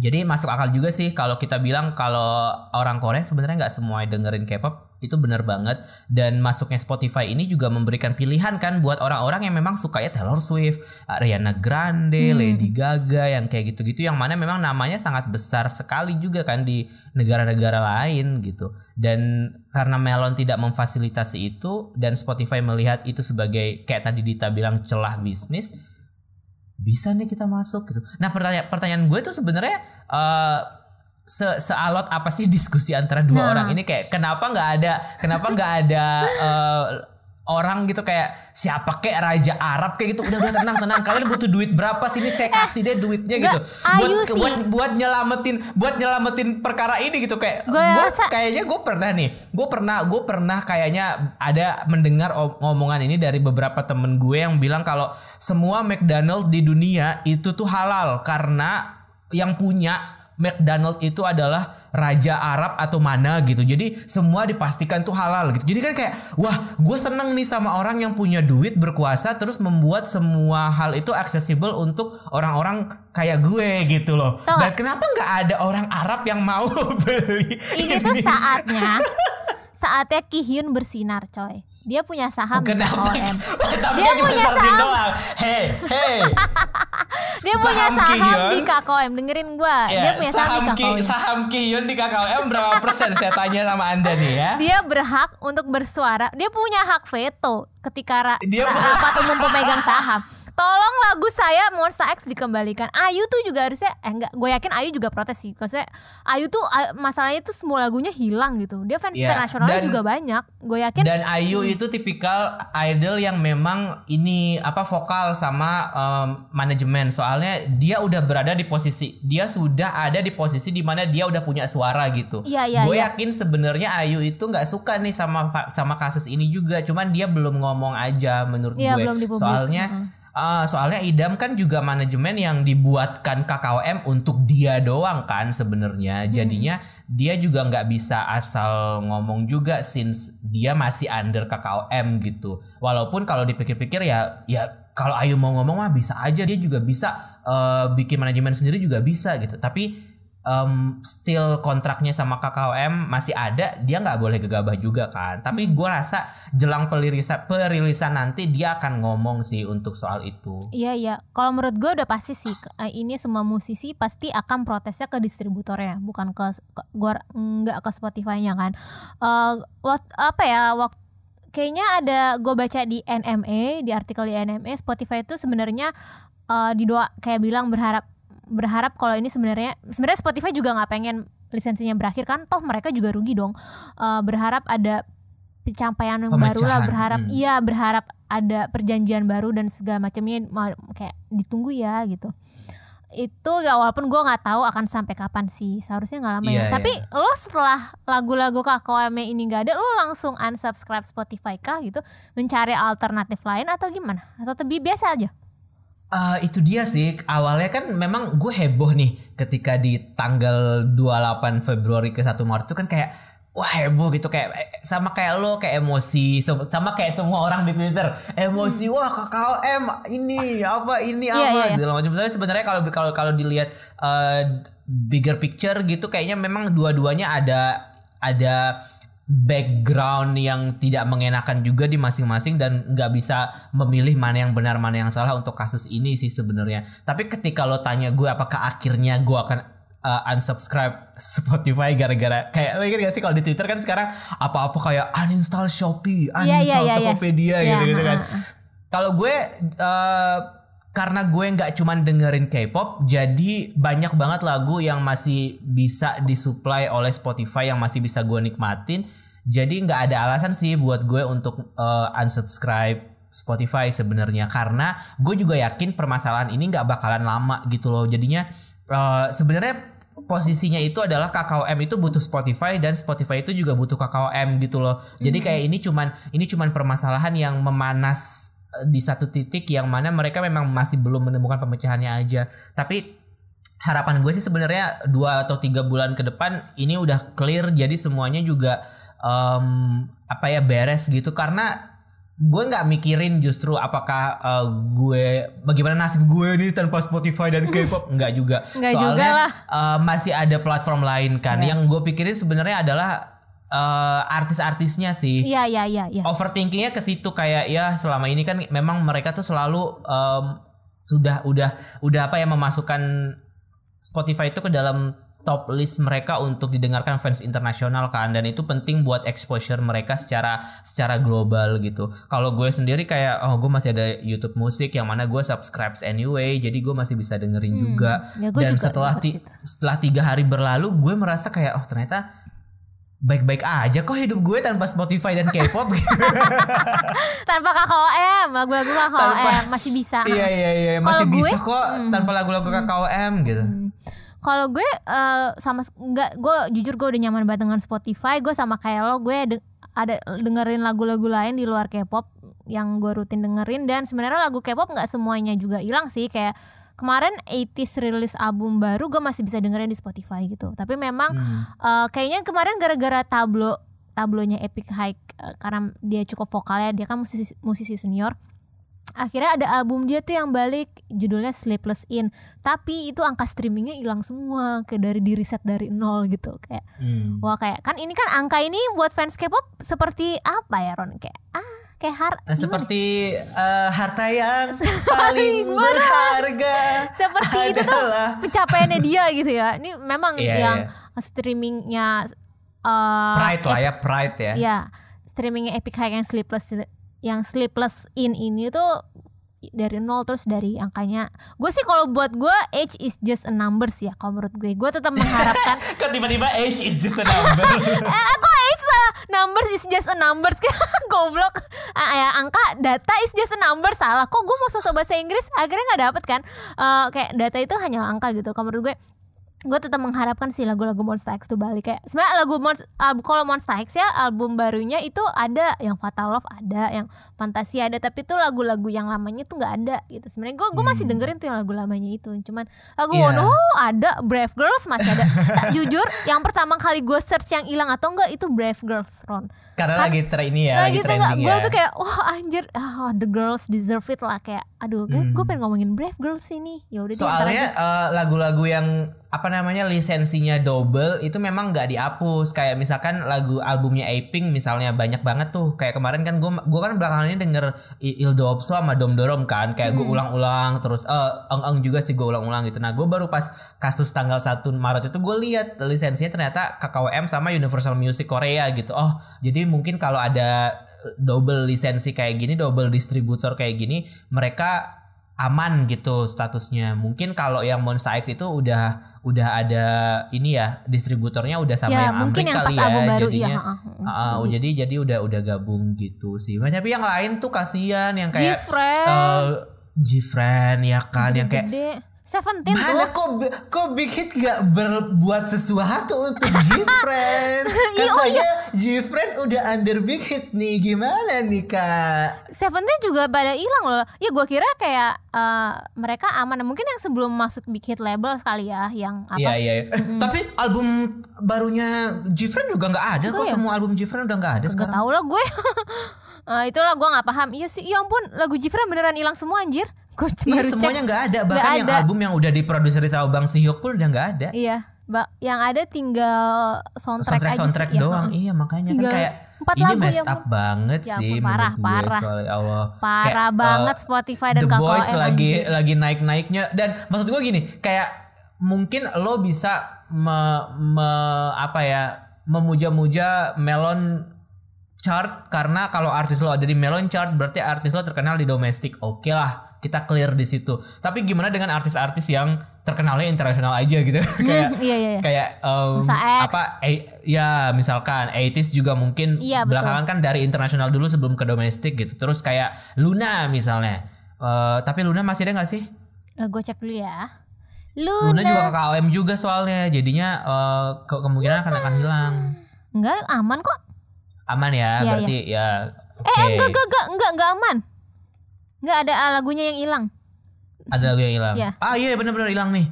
Jadi masuk akal juga sih kalau kita bilang kalau orang Korea sebenarnya nggak semua dengerin K-pop, itu benar banget. Dan masuknya Spotify ini juga memberikan pilihan kan buat orang-orang yang memang suka ya Taylor Swift, Ariana Grande, Lady Gaga yang kayak gitu-gitu, yang mana memang namanya sangat besar sekali juga kan di negara-negara lain gitu. Dan karena Melon tidak memfasilitasi itu dan Spotify melihat itu sebagai kayak tadi Dita bilang celah bisnis, bisa nih kita masuk gitu. Nah pertanyaan gue tuh sebenarnya sealot apa sih diskusi antara dua orang ini, kayak kenapa nggak ada orang gitu kayak siapa kayak Raja Arab kayak gitu, udah tenang kalian butuh duit berapa sih, ini saya kasih deh duitnya gitu buat nyelamatin perkara ini gitu. Kayak gue pernah kayaknya ada mendengar omongan ini dari beberapa temen gue yang bilang kalau semua McDonald di dunia itu tuh halal karena yang punya McDonald itu adalah Raja Arab atau mana gitu. Jadi semua dipastikan tuh halal gitu. Jadi kan kayak wah, gue seneng nih sama orang yang punya duit, berkuasa, terus membuat semua hal itu accessible untuk orang-orang kayak gue gitu loh. Dan kenapa nggak ada orang Arab yang mau beli? Ini tuh saatnya Ki Hyun bersinar, coy. Dia punya saham di KOM. Dia punya saham. Hey. Dia punya saham di KKOM. Dengerin gua. Dia punya saham di KKOM. Saham Ki Hyun di KKOM berapa persen? Saya tanya sama Anda nih ya. Dia berhak untuk bersuara. Dia punya hak veto ketika rapat umum pemegang saham. Tolong lagu saya Monsta X dikembalikan. Ayu tuh juga harusnya enggak, gue yakin Ayu juga protes sih. Maksudnya Ayu tuh masalahnya tuh semua lagunya hilang gitu. Dia fans internasionalnya juga banyak. Gue yakin. Dan Ayu itu tipikal idol yang memang ini vokal sama manajemen. Soalnya dia udah berada di posisi, dia sudah ada di posisi di mana dia udah punya suara gitu. Gue yakin sebenarnya Ayu itu nggak suka nih sama kasus ini juga. Cuman dia belum ngomong aja menurut gue. Belum di publik. Soalnya Idam kan juga manajemen yang dibuatkan KKOM untuk dia doang kan sebenarnya. Jadinya dia juga nggak bisa asal ngomong juga since dia masih under KKOM gitu. Walaupun kalau dipikir-pikir ya kalau Ayu mau ngomong mah bisa aja, dia juga bisa bikin manajemen sendiri juga bisa gitu. Tapi still kontraknya sama KKOM masih ada, dia nggak boleh gegabah juga kan. Tapi gue rasa jelang perilisan nanti dia akan ngomong sih untuk soal itu. Iya. Kalau menurut gue udah pasti sih ini semua musisi pasti akan protesnya ke distributornya, bukan nggak ke Spotify-nya kan. Kayaknya ada gue baca di NME, di artikel di NME, Spotify itu sebenarnya kayak bilang berharap kalau ini sebenarnya Spotify juga nggak pengen lisensinya berakhir kan, toh mereka juga rugi dong. Berharap ada pencapaian yang baru lah, berharap ada perjanjian baru dan segala macamnya, kayak ditunggu ya gitu. Itu ya, walaupun gue nggak tahu akan sampai kapan sih, seharusnya nggak lama ya. Tapi lo setelah lagu-lagu KKOM ini nggak ada, lo langsung unsubscribe Spotify kah gitu, mencari alternatif lain atau gimana? Atau lebih biasa aja? Itu dia sih, awalnya kan memang gue heboh nih ketika di tanggal 28 Februari ke 1 Maret itu kan kayak wah heboh gitu, kayak sama kayak lo, kayak emosi, sama kayak semua orang di Twitter emosi, wah KKOM ini apa segala macam. Sebenarnya kalau dilihat bigger picture gitu, kayaknya memang dua-duanya ada background yang tidak mengenakan juga di masing-masing dan nggak bisa memilih mana yang benar mana yang salah untuk kasus ini sih sebenarnya. Tapi ketika lo tanya gue apakah akhirnya gue akan unsubscribe Spotify gara-gara kayak, lo ingat gak sih kalau di Twitter kan sekarang apa-apa kayak uninstall Shopee, uninstall Tokopedia gitu kan. Kalau gue karena gue nggak cuman dengerin K-pop, jadi banyak banget lagu yang masih bisa disuplai oleh Spotify yang masih bisa gue nikmatin. Jadi nggak ada alasan sih buat gue untuk unsubscribe Spotify sebenarnya, karena gue juga yakin permasalahan ini nggak bakalan lama gitu loh. Jadinya sebenarnya posisinya itu adalah KKOM itu butuh Spotify dan Spotify itu juga butuh KKOM gitu loh. Jadi kayak ini cuman permasalahan yang memanas di satu titik yang mana mereka memang masih belum menemukan pemecahannya aja. Tapi harapan gue sih sebenarnya 2 atau 3 bulan ke depan ini udah clear, jadi semuanya juga beres gitu. Karena gue nggak mikirin justru apakah bagaimana nasib gue nih tanpa Spotify dan K-pop, nggak juga. Soalnya masih ada platform lain kan. Yang gue pikirin sebenarnya adalah artis-artisnya sih. Iya. Overthinkingnya ke situ, kayak ya selama ini kan memang mereka tuh selalu udah memasukkan Spotify itu ke dalam top list mereka untuk didengarkan fans internasional kan, dan itu penting buat exposure mereka secara global gitu. Kalau gue sendiri kayak gue masih ada YouTube musik yang mana gue subscribe anyway, jadi gue masih bisa dengerin juga. Ya, dan juga setelah 3 hari berlalu gue merasa kayak ternyata baik-baik aja kok hidup gue tanpa Spotify dan K-pop gitu. Tanpa KKOM, lagu-lagu KKOM masih bisa. Iya, masih bisa kok tanpa lagu-lagu KKOM gitu. Kalau gue gue jujur gue udah nyaman banget dengan Spotify. Gue sama kayak lo, gue ada dengerin lagu-lagu lain di luar K-pop yang gue rutin dengerin. Dan sebenarnya lagu K-pop nggak semuanya juga hilang sih. Kayak kemarin 80s rilis album baru gue masih bisa dengerin di Spotify gitu. Tapi memang kayaknya kemarin gara-gara tablonya Epic High, karena dia cukup vokalnya, dia kan musisi senior. Akhirnya ada album dia tuh yang balik, judulnya Sleepless In. Tapi itu angka streamingnya hilang semua, kayak dari di reset dari 0 gitu. Kayak wah, kayak kan ini kan angka ini buat fans K-pop seperti apa ya Ron? Kayak seperti harta yang paling berharga. Seperti itu tuh pencapaiannya dia gitu ya. Ini memang streamingnya Pride ya. Iya, streamingnya Epic High yang Sleepless In ini tuh dari 0 terus dari angkanya. Gue sih kalau buat gue age is just a numbers ya. Kalau menurut gue tetap mengharapkan. Kok tiba-tiba age is just a number? Kok age numbers is just a numbers? Goblok. Angka data is just a number, salah. Kok gue mau sosok bahasa Inggris akhirnya nggak dapet kan? Kayak data itu hanya angka gitu. Kalau menurut gue tetap mengharapkan sih lagu-lagu Monsta X tuh balik. Kayak sebenarnya kalau Monsta X ya album barunya itu ada yang Fatal Love, ada yang Fantasi ada, tapi tuh lagu-lagu yang lamanya tuh nggak ada gitu. Sebenarnya gue masih dengerin tuh yang lagu lamanya itu, cuman lagu Wono ada, Brave Girls masih ada. Jujur yang pertama kali gue search yang hilang atau enggak itu Brave Girls, Ron. Karena lagi trending ya. Gue tuh kayak wah anjir, the girls deserve it lah, kayak aduh gue pengen ngomongin Brave Girls ini. Ya udah. Soalnya lagu-lagu yang lisensinya double itu memang nggak dihapus. Kayak misalkan albumnya Apink misalnya banyak banget tuh. Kayak kemarin kan gue kan belakangan ini denger Ildoopso sama Dom Dorom kan. Kayak gue ulang-ulang terus Eng juga sih gue ulang-ulang gitu. Nah gue baru pas kasus tanggal 1 Maret itu gue lihat lisensinya ternyata KKWM sama Universal Music Korea gitu. Oh jadi mungkin kalau ada double lisensi kayak gini, double distributor kayak gini, mereka aman gitu statusnya. Mungkin kalau yang Monsta X itu udah ada ini ya, distributornya udah sama yang Amrik kali ya. Baru, jadi udah gabung gitu sih. Tapi yang lain tuh kasihan yang kayak Gfriend ya kan, yang kayak Seventeen mana kok Big Hit gak berbuat sesuatu untuk Gfriend? Katanya Gfriend udah under Big Hit nih, gimana nih Kak? Seventeen juga pada hilang loh. Ya gue kira kayak mereka aman. Mungkin yang sebelum masuk Big Hit label sekali ya, yang apa? Iya. Tapi album barunya Gfriend juga nggak ada kok. Semua album Gfriend udah nggak ada sekarang. Gak tau lah gue. Itulah gue nggak paham. Iya sih, ya ampun, lagu Gfriend beneran hilang semua anjir. Iya semuanya nggak ada, bahkan yang album yang udah diproduksi sama Bang Sihyuk pun udah nggak ada. Iya, yang ada tinggal soundtrack doang. Iya makanya kan kayak ini messed up banget sih parah. Allah. Parah banget Spotify dan The KKOM. Boys lagi naik-naiknya, dan maksud gue gini, kayak mungkin lo bisa memuja-muja Melon chart karena kalau artis lo ada di Melon chart berarti artis lo terkenal di domestik. Oke lah. kita clear di situ. Tapi gimana dengan artis-artis yang terkenalnya internasional aja gitu? Kayak Iya. kayak Musa X. ya misalkan 80s juga mungkin Iya, betul. belakangan kan dari internasional dulu sebelum ke domestik gitu. Terus kayak Luna misalnya. Tapi Luna masih ada nggak sih? Gue cek dulu ya. Luna juga KKOM juga soalnya. Jadinya kemungkinan akan hilang. Enggak, aman kok. Aman ya, Iya, berarti ya. Oke. Enggak aman. Enggak ada lagunya yang hilang. Ada lagu yang hilang. Iya. Iya benar-benar hilang nih.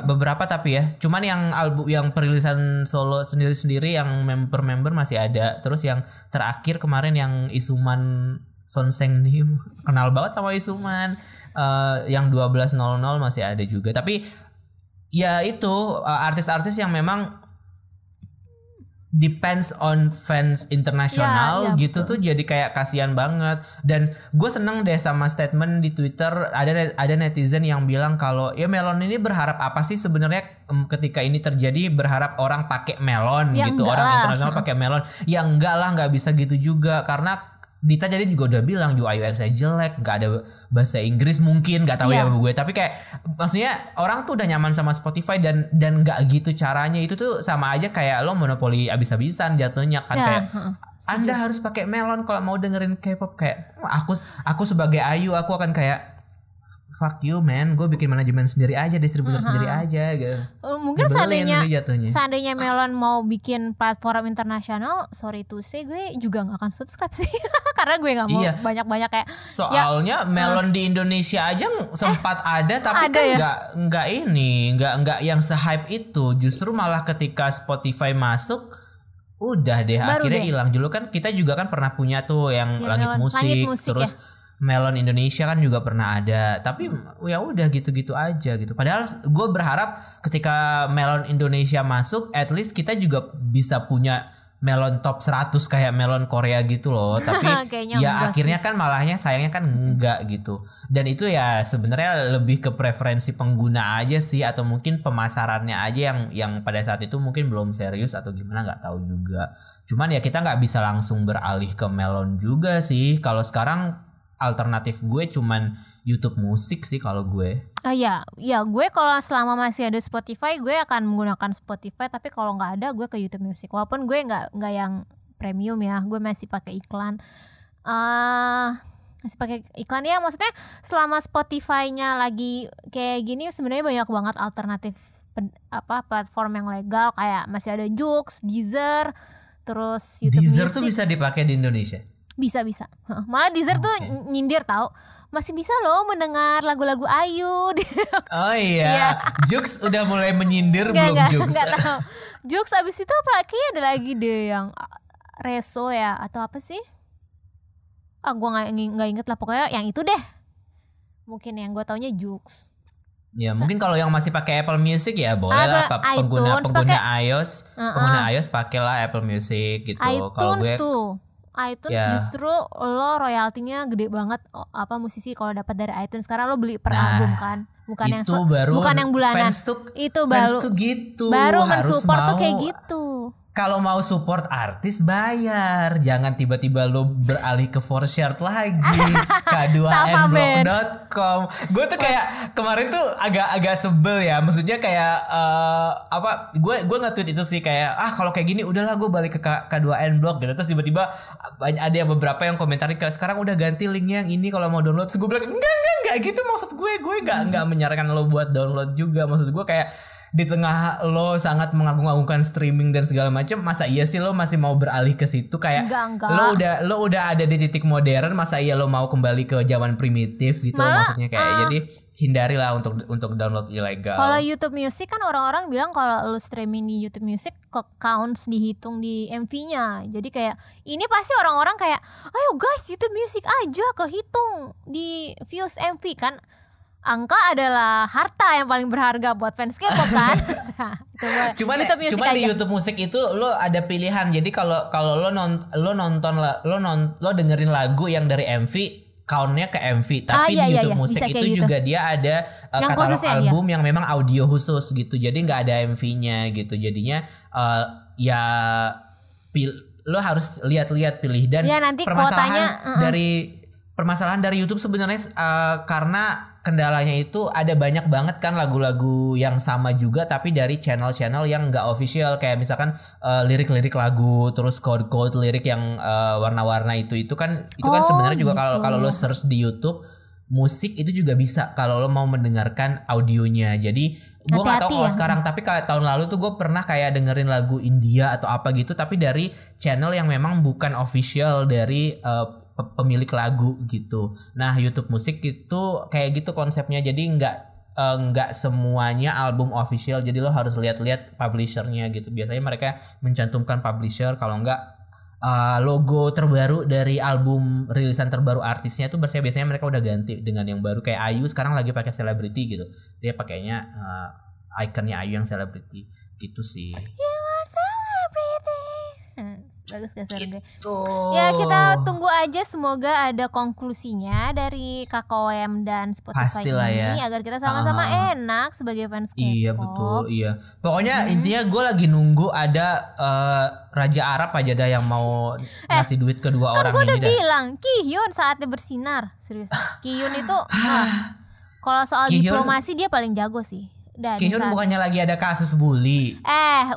Beberapa tapi ya. Cuman yang album yang perilisan solo sendiri-sendiri yang member masih ada. Terus yang terakhir kemarin yang Isuman Sonseng nih kenal banget sama Isuman. Yang 12.00 masih ada juga. Tapi ya itu artis-artis yang memang depends on fans internasional ya, gitu tuh jadi kayak kasihan banget. Dan gue seneng deh sama statement di Twitter ada netizen yang bilang kalau ya Melon ini berharap apa sih sebenarnya ketika ini terjadi, berharap orang pakai Melon Ya, gitu, enggak orang lah. internasional pakai Melon. Ya enggak lah, nggak bisa gitu juga karena Dita jadi juga udah bilang UI UX-nya jelek, nggak ada bahasa Inggris mungkin, nggak tahu Iya. ya gue. Tapi kayak maksudnya orang tuh udah nyaman sama Spotify dan nggak gitu caranya. Itu tuh sama aja kayak lo monopoli abis-abisan jatuhnya kan. Ya, Kayak Anda harus pakai Melon kalau mau dengerin K-pop. Kayak aku sebagai Ayu aku akan kayak fuck you man, gue bikin manajemen sendiri aja, distributor sendiri aja gitu. Mungkin Nyebelin sih jatuhnya. seandainya Melon mau bikin platform internasional, sorry to say gue juga nggak akan subscribe sih. Karena gue nggak mau Iya. banyak-banyak kayak Soalnya Melon di Indonesia aja sempat ada tapi ada kan ya? nggak yang se-hype itu. Justru malah ketika Spotify masuk udah deh Baru akhirnya deh. hilang. Dulu kan kita juga kan pernah punya tuh yang Ya, Langit Melon. Musik, Langit Musik, terus Melon Indonesia kan juga pernah ada. Tapi ya udah gitu-gitu aja gitu. Padahal gue berharap ketika Melon Indonesia masuk, at least kita juga bisa punya Melon top 100 kayak Melon Korea gitu loh. Tapi Kayaknya ya enggak akhirnya kan malahnya sayangnya kan enggak gitu. Dan itu ya sebenarnya lebih ke preferensi pengguna aja sih, atau mungkin pemasarannya aja yang pada saat itu mungkin belum serius atau gimana, nggak tahu juga. Cuman ya kita nggak bisa langsung beralih ke Melon juga sih. Kalau sekarang alternatif gue cuman YouTube Musik sih kalau gue. ya gue kalau selama masih ada Spotify gue akan menggunakan Spotify, tapi kalau nggak ada gue ke YouTube Music. Walaupun gue nggak yang premium ya, gue masih pakai iklan. Masih pakai iklan ya, maksudnya selama Spotify-nya lagi kayak gini sebenarnya banyak banget alternatif platform yang legal, kayak masih ada Joox, Deezer, terus YouTube Deezer Music. tuh bisa dipakai di Indonesia. Bisa. Malah Deezer tuh nyindir tahu. Masih bisa loh mendengar lagu-lagu Ayu. Oh iya, Joox udah mulai menyindir belum Joox? Enggak tahu. Joox abis itu apa kayaknya ada lagi deh yang Reso ya atau apa sih? Gue nggak inget lah, pokoknya yang itu deh. Mungkin yang gue taunya Joox. Ya mungkin kalau yang masih pakai Apple Music ya boleh lah, pengguna iOS, pengguna iOS pakailah Apple Music gitu. Kalau iTunes gue iTunes ya. justru lo royaltinya gede banget musisi kalau dapat dari iTunes, karena lo beli per album kan, bukan yang bulanan. Fans tuh gitu. Baru harus mensupport tuh mau, kayak gitu. Kalau mau support artis bayar, jangan tiba-tiba lo beralih ke 4Shared lagi, k2nblog.com. Gue tuh kayak kemarin tuh agak sebel ya, maksudnya kayak gue nge-tweet itu sih kayak kalau kayak gini udahlah gue balik ke K2nblog gitu. Terus tiba-tiba ada yang beberapa yang komentarin kayak sekarang udah ganti linknya yang ini kalau mau download. Terus gue bilang enggak gitu, maksud gue nggak menyarankan lo buat download juga. Maksud gue kayak di tengah lo sangat mengagung-agungkan streaming dan segala macam, masa iya sih lo masih mau beralih ke situ? Kayak enggak. lo udah ada di titik modern, masa iya lo mau kembali ke zaman primitif gitu? Maksudnya kayak jadi hindarilah untuk download ilegal. Kalau YouTube Music kan orang-orang bilang kalau lo streaming di YouTube Music counts dihitung di MV-nya. Jadi kayak ini pasti orang-orang kayak ayo guys YouTube Music aja kehitung di views MV kan. Angka adalah harta yang paling berharga buat fans K-pop kan. Cuman di YouTube Musik itu lo ada pilihan. Jadi kalau lo dengerin lagu yang dari MV, countnya ke MV. Tapi di YouTube Musik itu gitu. Juga dia ada katalog album yang memang audio khusus gitu. Jadi nggak ada MV-nya gitu. Jadinya lo harus lihat-lihat pilih. Dan ya, nanti permasalahan permasalahan dari YouTube sebenarnya karena kendalanya itu ada banyak banget kan lagu-lagu yang sama juga tapi dari channel-channel yang nggak official, kayak misalkan lirik-lirik lagu, terus code-code lirik yang warna-warna itu kan sebenarnya juga kalau lo search di YouTube musik itu juga bisa kalau lo mau mendengarkan audionya. Jadi gue nggak tahu kalau sekarang, tapi kayak tahun lalu tuh gue pernah kayak dengerin lagu India atau apa gitu tapi dari channel yang memang bukan official dari pemilik lagu gitu. Nah YouTube musik itu kayak gitu konsepnya, jadi nggak semuanya album official, jadi lo harus lihat-lihat publishernya gitu. Biasanya mereka mencantumkan publisher, kalau nggak logo terbaru dari album rilisan terbaru artisnya tuh biasanya mereka udah ganti dengan yang baru. Kayak Ayu sekarang lagi pakai Celebrity gitu, dia pakainya ikonnya Ayu yang Celebrity gitu sih. You are celebrity. Bagus gak gitu. Ya kita tunggu aja, semoga ada konklusinya dari KKOM dan Spotify pastilah ini ya, agar kita sama-sama enak sebagai fans K-pop. Iya betul, iya. Pokoknya intinya gue lagi nunggu ada Raja Arab aja dah yang mau ngasih duit ke dua orang ini. Kan gue udah dah bilang Kihyun saatnya bersinar, serius. Kihyun itu kalau soal Kihyun, diplomasi dia paling jago sih. Kihyun bukannya lagi ada kasus bully?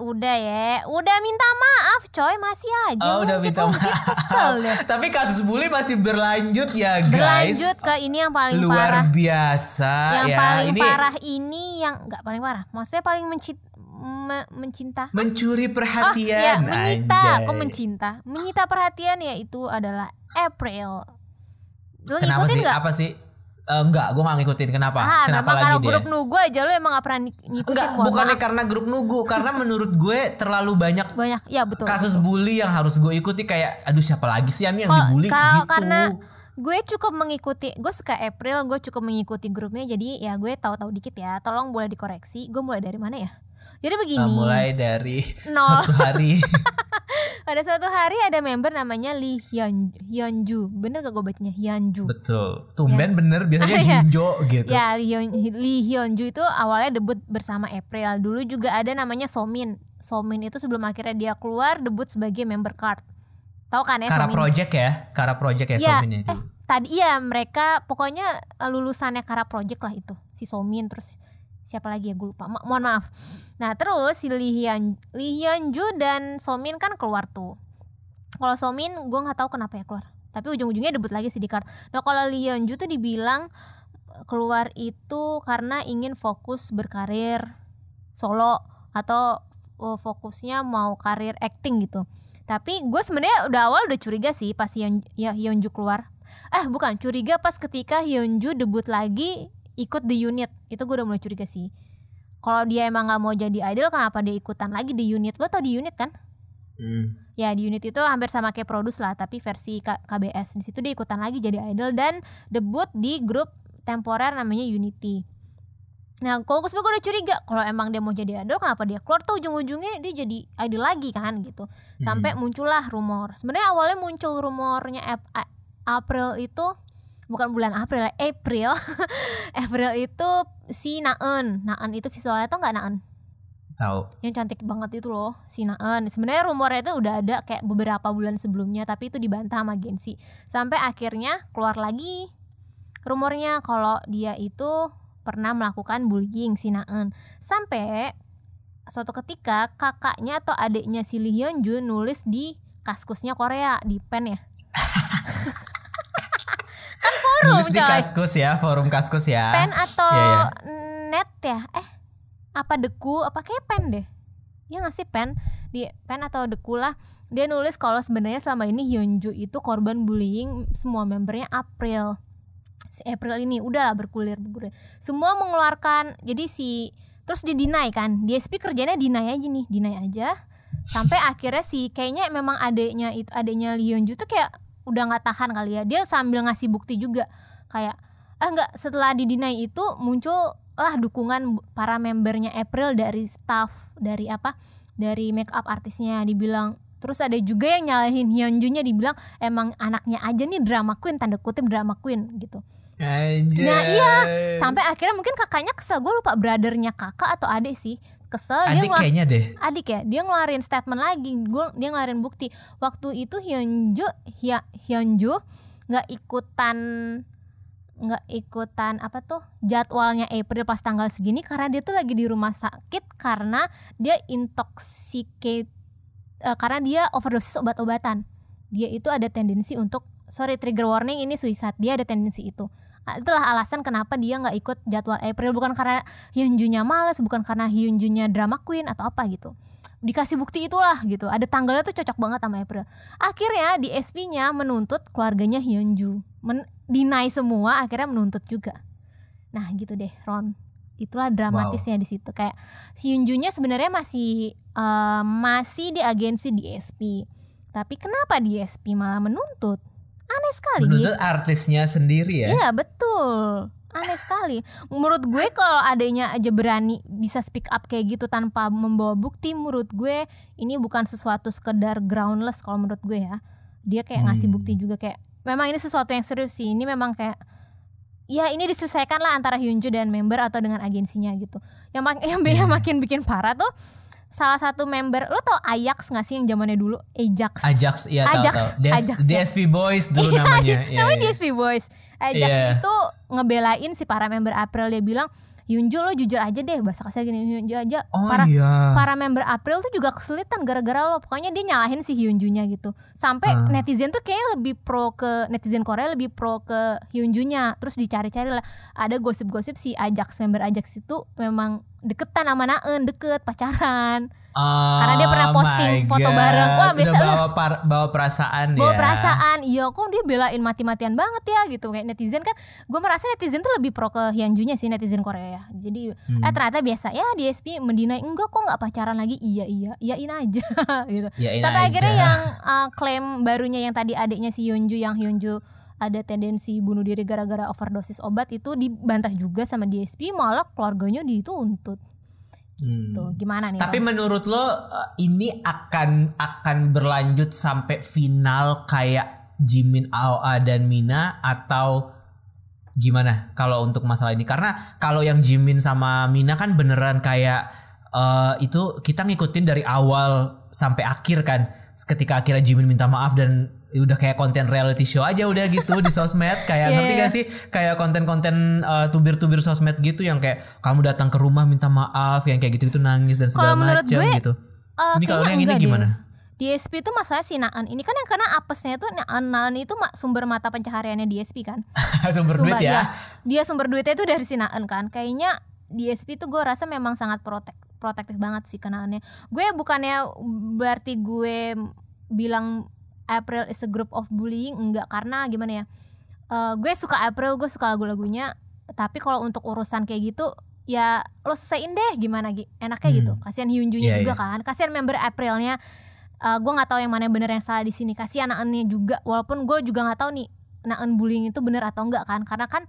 Udah ya, udah minta maaf coy, masih aja. Oh udah minta maaf. Kesel deh. Tapi kasus bully masih berlanjut ya guys. Berlanjut ke ini yang paling luar parah. biasa. Yang ya. paling ini parah ini yang nggak paling parah, maksudnya paling mencinta. Mencuri Ya, perhatian. menyita. Kok mencinta? Menyita perhatian yaitu adalah April. Lu Kenapa ngikutin sih? nggak? Apa sih? Enggak, gue gak ngikutin. Kenapa? Kenapa memang lagi kalau dia? grup Nugu aja lu emang gak pernah ngikutin. Enggak, bukannya karena grup Nugu, karena menurut gue terlalu banyak ya betul. kasus bully yang harus gue ikuti. Kayak aduh siapa lagi sih yang dibully gitu. Karena gue cukup mengikuti, gue suka April, gue cukup mengikuti grupnya, jadi ya gue tahu-tahu dikit ya. Tolong boleh dikoreksi. Gue mulai dari mana ya? Jadi begini. Mulai dari Nol. suatu hari. Pada suatu hari ada member namanya Lee Hyunju. Bener gak gue bacanya? Hyunju. Betul. Tumben bener, biasanya Hyunjo gitu. Ya, Lee Hyunju itu awalnya debut bersama April. Dulu juga ada namanya Somin. Somin itu sebelum akhirnya dia keluar debut sebagai member card. Tahu kan ya Kara Somin? Kara Project ya Somin ya. Tadi ya mereka pokoknya lulusannya Kara Project lah itu. Si Somin, terus siapa lagi ya gue lupa, mohon maaf. Nah terus si Lee Hyunju dan Somin kan keluar tuh. Kalau Somin gue nggak tahu kenapa ya keluar, tapi ujung-ujungnya debut lagi si di card. Nah kalau Lee Hyunju tuh dibilang keluar itu karena ingin fokus berkarir solo atau fokusnya mau karir acting gitu. Tapi gue sebenarnya udah curiga sih pas Hyunju keluar. Bukan curiga, pas ketika Hyunju debut lagi ikut di unit, itu gue udah mulai curiga sih. Kalau dia emang nggak mau jadi idol, kenapa dia ikutan lagi di unit? Lo tau di unit kan? Ya di unit itu hampir sama kayak Produce lah, tapi versi KBS. Di situ dia ikutan lagi jadi idol dan debut di grup temporer namanya Unity. Nah kalau gue udah curiga, kalau emang dia mau jadi idol, kenapa dia keluar tuh ujung-ujungnya dia jadi idol lagi kan gitu. Sampai muncullah rumor. Sebenarnya awalnya muncul rumornya April itu, bukan bulan April, April. April itu si Naeun itu visualnya tuh nggak Naeun? Tahu. Yang cantik banget itu loh, si Naeun. Sebenarnya rumornya itu udah ada kayak beberapa bulan sebelumnya, tapi itu dibantah sama Gensi. Sampai akhirnya keluar lagi rumornya kalau dia itu pernah melakukan bullying si Naeun. Sampai suatu ketika kakaknya atau adiknya si Lee Hyunju nulis di kaskusnya Korea, di pen ya. Nulis di kaskus ya, forum kaskus ya. Pen atau net ya? Apa deku? Apa kayak pen deh? Ya nggak sih pen? Di pen atau deku lah. Dia nulis kalau sebenarnya selama ini Hyunju itu korban bullying semua membernya April. Si April ini udahlah bergulir. Semua mengeluarkan. Jadi terus dia deny kan? DSP kerjanya deny aja nih, deny aja. Sampai akhirnya kayaknya memang adeknya Lee Hyunju tuh kayak udah nggak tahan kali ya, dia sambil ngasih bukti juga kayak nggak, setelah di-deny itu muncul lah dukungan para membernya April dari staff, dari make up artisnya dibilang. Terus ada juga yang nyalahin Hyunju-nya, dibilang emang anaknya aja nih drama queen, tanda kutip drama queen gitu. Anjay. Nah iya, sampai akhirnya mungkin kakaknya kesel, gue lupa brothernya kakak atau adik sih, kesel. Adik kayaknya deh. Adik ya, dia ngeluarin statement lagi, dia ngeluarin bukti. Waktu itu Hyunju nggak ikutan apa tuh jadwalnya April pas tanggal segini karena dia tuh lagi di rumah sakit karena dia intoxicate karena dia overdosis obat-obatan. Dia itu ada tendensi untuk trigger warning ini suicide, dia ada tendensi itu. Itulah alasan kenapa dia nggak ikut jadwal April, bukan karena Hyunjunya malas, bukan karena Hyunjunya drama queen atau apa gitu. Dikasih bukti itulah gitu, ada tanggalnya tuh cocok banget sama April. Akhirnya di SP-nya menuntut keluarganya Hyunju, deny semua, akhirnya menuntut juga. Nah gitu deh Ron, itulah dramatisnya di situ. Kayak Hyunjunya sebenarnya masih di agensi di SP, tapi kenapa di SP malah menuntut? Aneh sekali. Menuntut artisnya sendiri ya? Iya betul. Aneh sekali. Menurut gue kalau adanya aja berani bisa speak up kayak gitu tanpa membawa bukti, menurut gue ini bukan sesuatu sekedar groundless kalau menurut gue ya. Dia kayak ngasih bukti juga kayak memang ini sesuatu yang serius sih. Ini memang kayak ya ini diselesaikan lah antara Hyunju dan member atau dengan agensinya gitu. Yang makin bikin parah tuh salah satu member, lo tau Ajax gak sih yang zamannya dulu? Ajax, iya tahu. DSP Boys dulu namanya. Namanya DSP Boys. Ajax itu ngebelain si para member April, dia bilang Hyunju lo jujur aja deh, bahasa kasar gini, Hyunju aja. Para member April tuh juga kesulitan gara-gara lo. Pokoknya dia nyalahin si Hyunjunya gitu. Sampai netizen tuh kayak netizen Korea lebih pro ke Hyunjunya. Terus dicari-cari lah, ada gosip-gosip si member Ajax itu memang deketan sama Naeun, pacaran. Karena dia pernah posting foto bareng. Wah biasa bawa perasaan ya. Bawa perasaan. Iya kok dia belain mati-matian banget ya gitu. Kayak netizen kan, gue merasa netizen tuh lebih pro ke Hyunjunya sih, netizen Korea ya. Jadi ternyata biasa ya DSP mendinai, enggak kok gak pacaran lagi. Iyain aja gitu. Sampai akhirnya yang klaim barunya yang tadi adiknya si Hyunju, yang Hyunju ada tendensi bunuh diri gara-gara overdosis obat, itu dibantah juga sama DSP, malah keluarganya dituntut. Tuh, gimana nih? Tapi menurut lo ini akan berlanjut sampai final kayak Jimin, Aoa dan Mina atau gimana kalau untuk masalah ini? Karena kalau yang Jimin sama Mina kan beneran kayak itu kita ngikutin dari awal sampai akhir kan. Ketika akhirnya Jimin minta maaf dan udah kayak konten reality show aja udah gitu di sosmed kayak ngerti gak sih, kayak konten-konten tubir-tubir sosmed gitu yang kayak kamu datang ke rumah minta maaf yang kayak gitu nangis dan segala macam gitu. Ini kalau yang ini gimana? DSP itu masalah si Naeun ini kan yang kena apesnya tuh Naeun itu sumber mata pencahariannya DSP kan. Sumber duit ya. Dia sumber duitnya itu dari si Naeun kan. Kayaknya DSP tuh gue rasa memang sangat protektif banget sih kenaannya. Gue bukannya berarti gue bilang April is a group of bullying, enggak, karena gimana ya, gue suka April, gue suka lagu-lagunya, tapi kalau untuk urusan kayak gitu ya lo selesaiin deh gimana enaknya gitu. Kasihan Hyunjunya juga kan, kasihan member Aprilnya. Gue nggak tahu yang mana yang benar yang salah di sini. Kasihan Naeunnya juga, walaupun gue juga nggak tahu nih Naeun bullying itu benar atau enggak kan, karena kan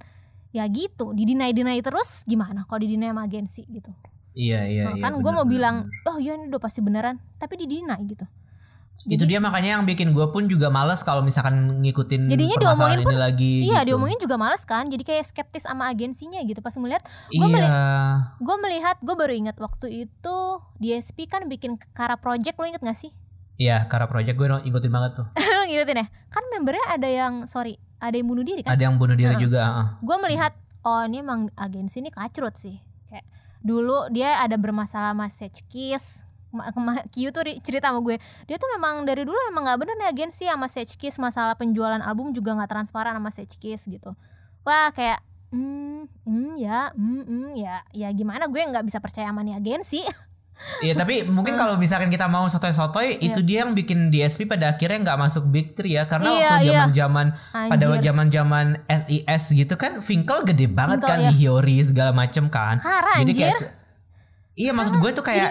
ya gitu didinai terus gimana kalau didinai sama agensi gitu. Iya. Kan gue mau bilang oh iya ini udah pasti beneran, tapi didinai gitu. Itu dia makanya yang bikin gue pun juga males kalau misalkan ngikutin jadinya permasalahan ini lagi. Iya gitu. diomongin juga males kan, jadi kayak skeptis sama agensinya gitu pas ngeliat. Gue baru ingat waktu itu DSP kan bikin Kara Project, lo inget gak sih? Iya Kara Project gue ngikutin banget tuh. Lo ngikutin ya? Kan membernya ada yang bunuh diri kan? Ada yang bunuh diri juga. Gue melihat oh ini emang agensi ini kacrut sih. Kayak dulu dia ada bermasalah sama Sechkiss. Kyu tuh cerita sama gue, dia tuh memang dari dulu emang nggak bener nih agensi sama Sechkiss, masalah penjualan album juga nggak transparan sama Sechkiss gitu. Wah kayak ya gimana, gue nggak bisa percaya sama nih agensi. Iya tapi mungkin kalau misalkan kita mau sotoy-sotoy itu dia yang bikin DSP pada akhirnya nggak masuk Big 3 ya, karena waktu pada zaman SIS gitu kan Finkel gede banget kan di Hyori segala macem kan. Jadi kayak iya maksud gue tuh kayak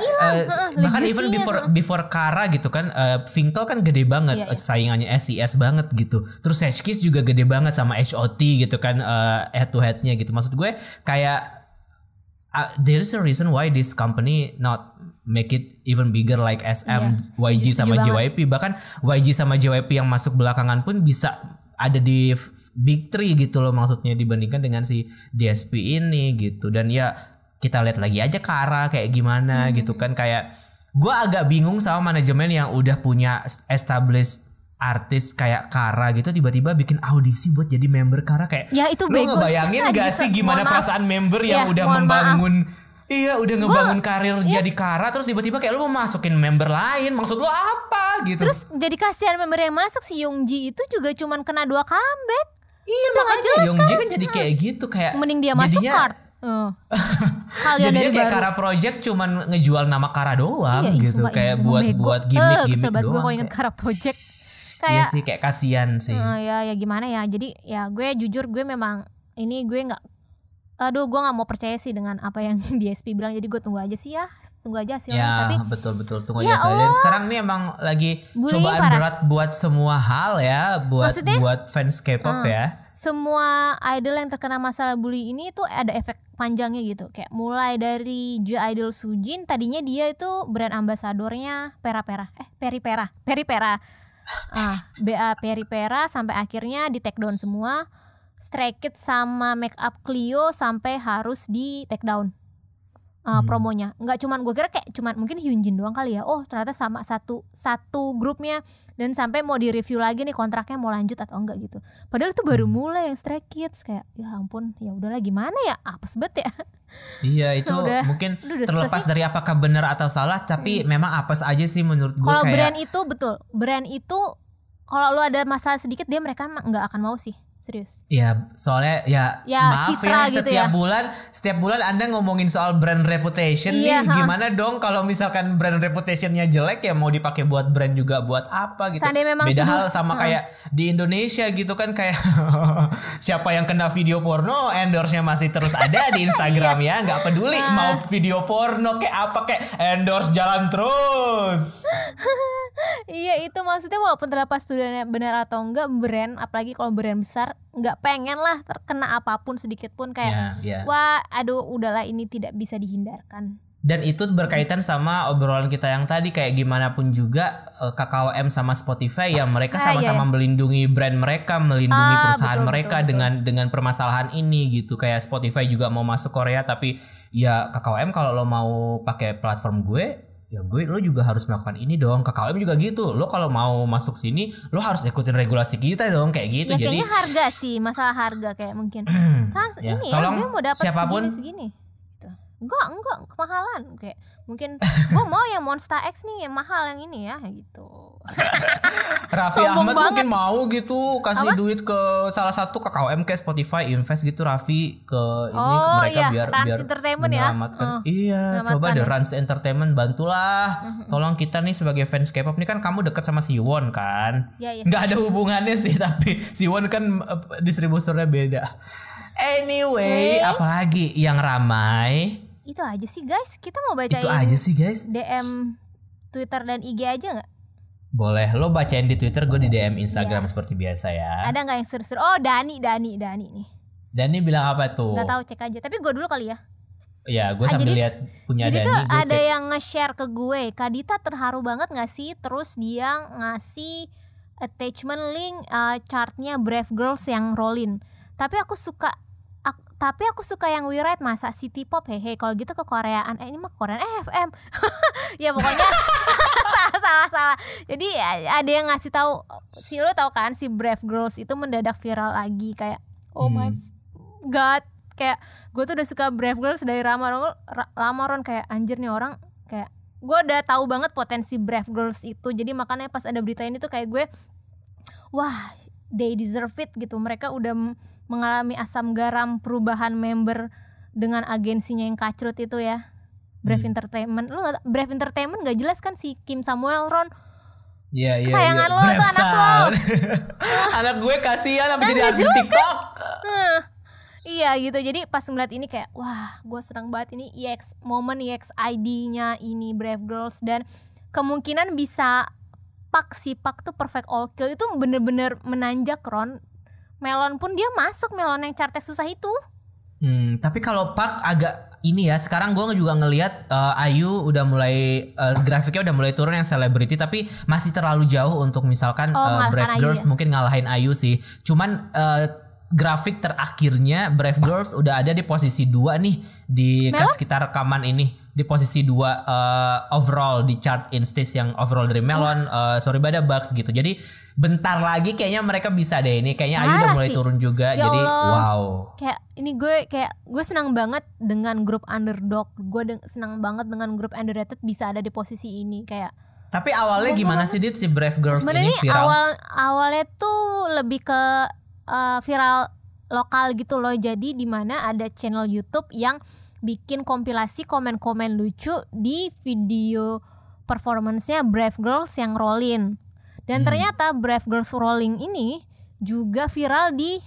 bahkan even before Kara gitu kan, Finkel kan gede banget, saingannya SIS banget gitu. Terus Sechkiss juga gede banget sama HOT gitu kan, head to headnya gitu. Maksud gue kayak there is a reason why this company not make it even bigger like SM, YG sama JYP. Bahkan YG sama JYP yang masuk belakangan pun bisa ada di Big 3 gitu loh maksudnya, dibandingkan dengan si DSP ini gitu. Dan ya kita lihat lagi aja Kara kayak gimana gitu kan. Kayak gue agak bingung sama manajemen yang udah punya established artis kayak Kara gitu tiba-tiba bikin audisi buat jadi member Kara kayak Ya, itu lu bego. ngebayangin gak sih gimana Mohon maaf. perasaan member yang Ya, udah mohon membangun udah ngebangun karir jadi Kara terus tiba-tiba kayak lu mau masukin member lain, maksud lu apa gitu. Terus jadi kasihan member yang masuk, si Youngji itu juga cuman kena 2 comeback. Iya Udah nggak makanya jelas Youngji kan jadi kayak gitu kayak Mending dia masuk jadinya- card. Kalian jadinya dari kayak baru. Kara Project cuman ngejual nama Kara doang Iya, gitu sumpah, kayak ini buat bego. gimmick-gimmick Kesel banget gue doang. kalau inget Kayak- Kara Project. Iya Kayak sih kayak kasihan sih. ya gimana ya. Jadi ya gue jujur gue memang ini gue nggak, gue nggak mau percaya sih dengan apa yang DSP bilang. Jadi gue tunggu aja sih ya, tunggu aja hasilnya. Ya Tapi betul tunggu Ya aja saya. Dan Allah. sekarang nih emang lagi Bullying cobaan parah. berat buat semua hal ya, Maksudnya? buat fans K-pop ya. semua idol yang terkena masalah bully ini tuh ada efek panjangnya gitu. Kayak mulai dari J-Idol Sujin, tadinya dia itu brand ambasadornya Peripera. BA Peripera sampai akhirnya di take down semua. Stray Kids sama Make Up Clio sampai harus di take down promonya. Nggak cuman, gue kira kayak cuman mungkin Hyunjin doang kali ya. Oh ternyata sama satu grupnya, dan sampai mau di review lagi nih kontraknya mau lanjut atau enggak gitu. Padahal itu baru mulai yang Stray Kids, kayak ya ampun, ya udahlah gimana ya, apes banget ya. Iya itu Udah. mungkin Udah terlepas susah sih. dari apakah benar atau salah, tapi memang apes aja sih menurut gue Kalau kayak. brand itu betul, brand itu kalau lu ada masalah sedikit dia mereka nggak akan mau sih, serius. Ya soalnya ya, Ya, maaf citra ya gitu setiap bulan Anda ngomongin soal brand reputation Iya, nih, gimana dong kalau misalkan brand reputationnya jelek ya mau dipakai buat brand juga buat apa gitu. Seandainya memang Beda hal tuduh- sama kayak di Indonesia gitu kan kayak siapa yang kena video porno endorse-nya masih terus ada di Instagram ya, nggak peduli mau video porno kayak apa kayak endorse jalan terus. Iya, itu maksudnya walaupun terlepas studinya benar atau enggak, brand apalagi kalau brand besar nggak pengen lah terkena apapun sedikit pun kayak Ya. wah aduh udahlah ini tidak bisa dihindarkan. Dan itu berkaitan sama obrolan kita yang tadi kayak gimana pun juga KKOM sama Spotify ya mereka sama-sama melindungi brand mereka, melindungi perusahaan betul, mereka betul. dengan permasalahan ini gitu. Kayak Spotify juga mau masuk Korea tapi ya KKOM kalau lo mau pakai platform gue ya lo juga harus melakukan ini dong. KKOM juga gitu. Lo kalau mau masuk sini lo harus ikutin regulasi kita dong kayak gitu. Ya Jadi kayaknya harga sih, masalah harga kayak mungkin. Ya, Ini tolong ya gue mau dapat siapapun- segini. Gitu. Enggak kemahalan kayak mungkin gue mau yang Monster X nih yang mahal yang ini ya gitu. Raffi Sombong Ahmad banget. mungkin mau gitu kasih duit ke salah satu KKOM kayak Spotify, invest gitu Raffi ke ini ke mereka iya, biar Rans biar Entertainment ya. menyelamatkan. Iya, menyelamatkan coba deh ya. Rans Entertainment bantulah. Tolong kita nih sebagai fans K-pop nih kan kamu deket sama Siwon kan. Ya, Nggak ada hubungannya sih tapi Siwon kan distributornya beda. Anyway, apalagi yang ramai? Itu aja sih guys, kita mau bacain Itu aja sih guys. DM Twitter dan IG aja nggak? Boleh, lo bacain di Twitter, gue di DM Instagram seperti biasa ya. Ada nggak yang seru-seru? Oh Dani nih. Dani bilang apa tuh? Nggak tahu, cek aja. Tapi gue dulu kali ya. Ya, gue sambil jadi- lihat punya Jadi Dani. tuh gue ada kayak, yang nge-share ke gue, Kak Dita terharu banget gak sih? Terus dia ngasih attachment link chartnya Brave Girls yang rollin. Tapi aku suka yang We Ride, masa City Pop hehe. Kalau gitu ke Koreaan, ini mah Koreaan FM. Ya pokoknya salah. Jadi ada yang ngasih tahu, si lo tahu kan si Brave Girls itu mendadak viral lagi kayak oh my god, kayak gue tuh udah suka Brave Girls dari lama Ron, kayak anjir nih orang, kayak gue udah tahu banget potensi Brave Girls itu. Jadi makanya pas ada berita ini tuh kayak gue wah they deserve it gitu. Mereka udah mengalami asam garam perubahan member dengan agensinya yang kacrut itu ya, Brave Entertainment. Lu Brave Entertainment gak jelas kan si Kim Samuel, Ron? Iya. Kesayangan lo tuh anak lo. Anak gue kasihan apa Kan jadi gak artis jelas TikTok. Iya gitu. Jadi pas ngeliat ini kayak wah gue senang banget ini momen EXID-nya ini Brave Girls, dan kemungkinan bisa Pak tuh perfect all kill itu bener-bener menanjak, Ron. Melon pun dia masuk, Melon yang chartnya susah itu. Tapi kalau Park agak ini ya, sekarang gue juga ngelihat Ayu udah mulai grafiknya udah mulai turun yang selebriti, tapi masih terlalu jauh untuk misalkan mengalahkan Brave Ayu Girls ya? mungkin ngalahin Ayu sih. Cuman grafik terakhirnya Brave Girls udah ada di posisi 2 nih di Melon? pas kita rekaman ini, di posisi 2 overall di chart Instage yang overall dari Melon, Sorry Bada Bugs gitu. Jadi bentar lagi kayaknya mereka bisa deh ini, kayaknya Ayu udah Parah mulai sih. turun juga. Ya Jadi Allah. wow. Kayak ini gue senang banget dengan grup underdog. Gue senang banget dengan grup underrated bisa ada di posisi ini kayak. Tapi awalnya gimana sih Dit si Brave Girls Sebenarnya ini viral? awalnya tuh lebih ke viral lokal gitu loh. Jadi di mana ada channel YouTube yang bikin kompilasi komen-komen lucu di video performance-nya Brave Girls yang Rollin. Dan ternyata Brave Girls Rolling ini juga viral di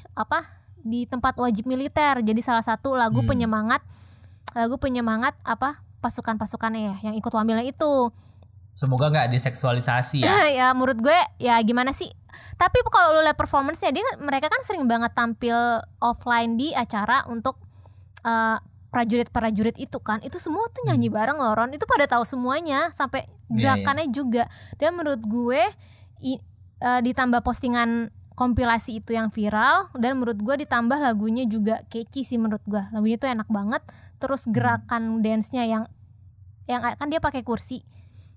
tempat wajib militer. Jadi salah satu lagu penyemangat pasukan-pasukannya ya yang ikut wamilnya itu. Semoga nggak diseksualisasi ya. Ya menurut gue ya gimana sih. Tapi kalau lu lihat performance-nya mereka kan sering banget tampil offline di acara untuk prajurit-prajurit itu kan. Itu semua tuh nyanyi bareng loh Ron. Itu pada tahu semuanya sampai gerakannya juga. Dan menurut gue ditambah postingan kompilasi itu yang viral, dan menurut gue ditambah lagunya juga catchy sih menurut gue. Lagunya tuh enak banget. Terus gerakan dance-nya yang kan dia pakai kursi.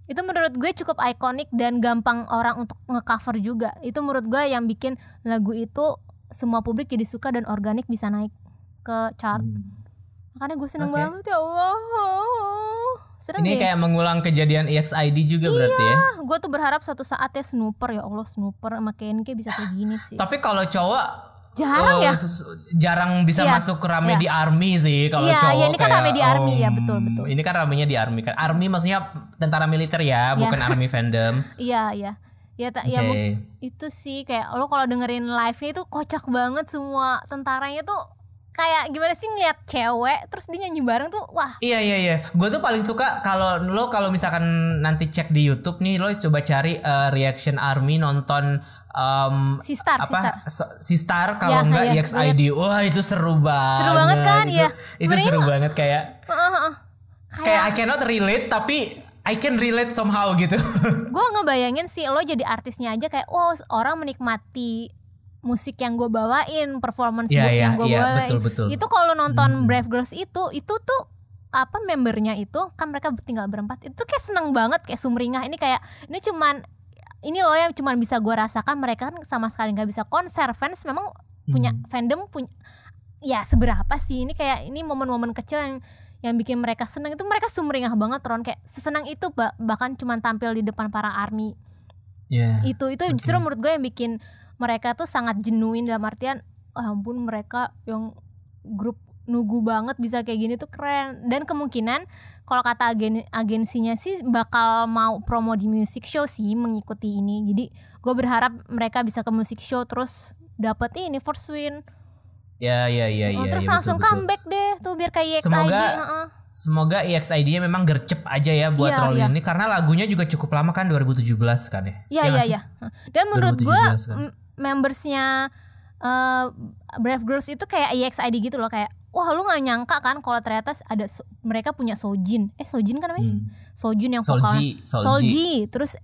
Itu menurut gue cukup ikonik dan gampang orang untuk nge-cover juga. Itu menurut gue yang bikin lagu itu semua publik jadi suka dan organik bisa naik ke chart. Makanya gue seneng banget ya Allah. Seneng Ini deh. kayak mengulang kejadian EXID juga berarti ya. Gue tuh berharap suatu saat ya Snooper, ya Allah Snooper sama KNK bisa kayak gini sih. Tapi kalau cowok Jarang ya? jarang bisa Iya, masuk rame iya. di ARMY sih kalau Iya, cowok. iya, ini kan kayak, rame di ARMY, ya, betul. Ini kan ramenya di ARMY kan. ARMY maksudnya tentara militer ya, bukan ARMY fandom. Iya. Ya, ya itu sih kayak lo kalau dengerin live-nya itu kocak banget, semua tentaranya tuh kayak gimana sih ngeliat cewek terus dia nyanyi bareng tuh wah. Iya. Gue tuh paling suka kalau misalkan nanti cek di YouTube nih, lo coba cari reaction ARMY nonton Sistar kalau Ya, enggak ya, EXID. Wah, itu seru banget. Seru banget kan, Itu- ya. Itu seru banget kayak Kayak I cannot relate tapi I can relate somehow gitu. gue ngebayangin sih lo jadi artisnya aja kayak orang menikmati musik yang gue bawain, performance Iya, book iya, yang gue iya, bawain. betul. Itu kalau nonton Brave Girls itu tuh membernya itu kan mereka tinggal berempat. Itu kayak seneng banget, kayak sumringah. Ini loh yang cuman bisa gue rasakan. Mereka kan sama sekali nggak bisa konser. Fans memang punya fandom punya ya seberapa sih, ini momen-momen kecil yang bikin mereka seneng. Itu mereka sumringah banget Ron, kayak sesenang itu bahkan cuman tampil di depan para ARMY. Yeah. Itu justru menurut gue yang bikin mereka tuh sangat genuine, dalam artian ampun mereka yang grup nugu banget bisa kayak gini tuh keren. Dan kemungkinan kalau kata agensinya sih bakal mau promo di music show sih mengikuti ini. Jadi gue berharap mereka bisa ke music show terus dapet ini first win. Ya. Terus ya, langsung betul. comeback deh tuh biar kayak EXID. Semoga EXID-nya memang gercep aja ya buat Iya, Rolling iya. ini, karena lagunya juga cukup lama kan, 2017 kan ya. Iya. Dan menurut gue 2017 kan. membersnya Brave Girls itu kayak EXID gitu loh, kayak wah lu nggak nyangka kan kalau ternyata ada mereka punya Sojin kan namanya Sojin yang vokalnya Solji, terus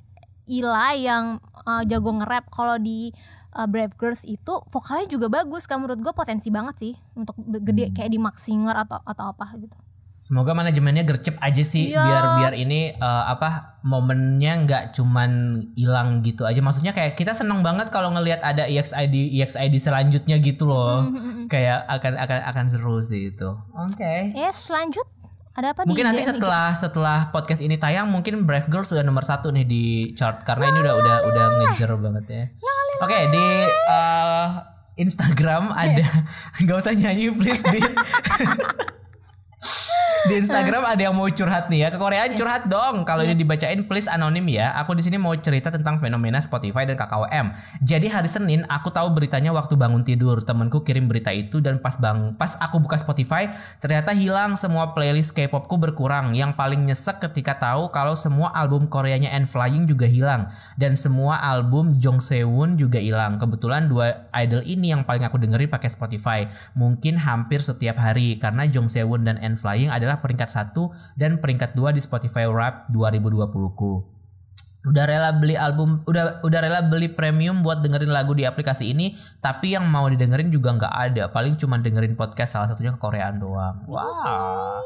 Ila yang jago nge-rap. Kalau di Brave Girls itu vokalnya juga bagus kan, menurut gue potensi banget sih untuk gede kayak di Max Singer atau apa gitu. Semoga manajemennya gercep aja sih. Iya. biar ini momennya nggak cuman hilang gitu aja. Maksudnya kayak kita seneng banget kalau ngelihat ada EXID selanjutnya gitu loh. Kayak akan seru sih itu. Oke. Lanjut ada apa Mungkin nanti setelah podcast ini tayang, mungkin Brave Girls sudah nomor 1 nih di chart, karena ini udah ngejer banget ya. Oke, di Instagram ada nggak usah nyanyi please di di Instagram ada yang mau curhat nih ya, ke Koreaan curhat dong. Kalau ini dibacain please anonim ya. Aku di sini mau cerita tentang fenomena Spotify dan KKOM. Jadi hari Senin aku tahu beritanya waktu bangun tidur. Temanku kirim berita itu dan pas aku buka Spotify ternyata hilang semua playlist K-popku berkurang. Yang paling nyesek ketika tahu kalau semua album Koreanya N.Flying juga hilang dan semua album Jong Sehun juga hilang. Kebetulan dua idol ini yang paling aku dengerin pakai Spotify. Mungkin hampir setiap hari karena Jong Sehun dan N.Flying adalah peringkat 1 dan peringkat 2 di Spotify Rap 2020ku. udah rela beli album, udah rela beli premium buat dengerin lagu di aplikasi ini, tapi yang mau didengerin juga nggak ada, paling cuma dengerin podcast salah satunya Koreaan doang. Wah.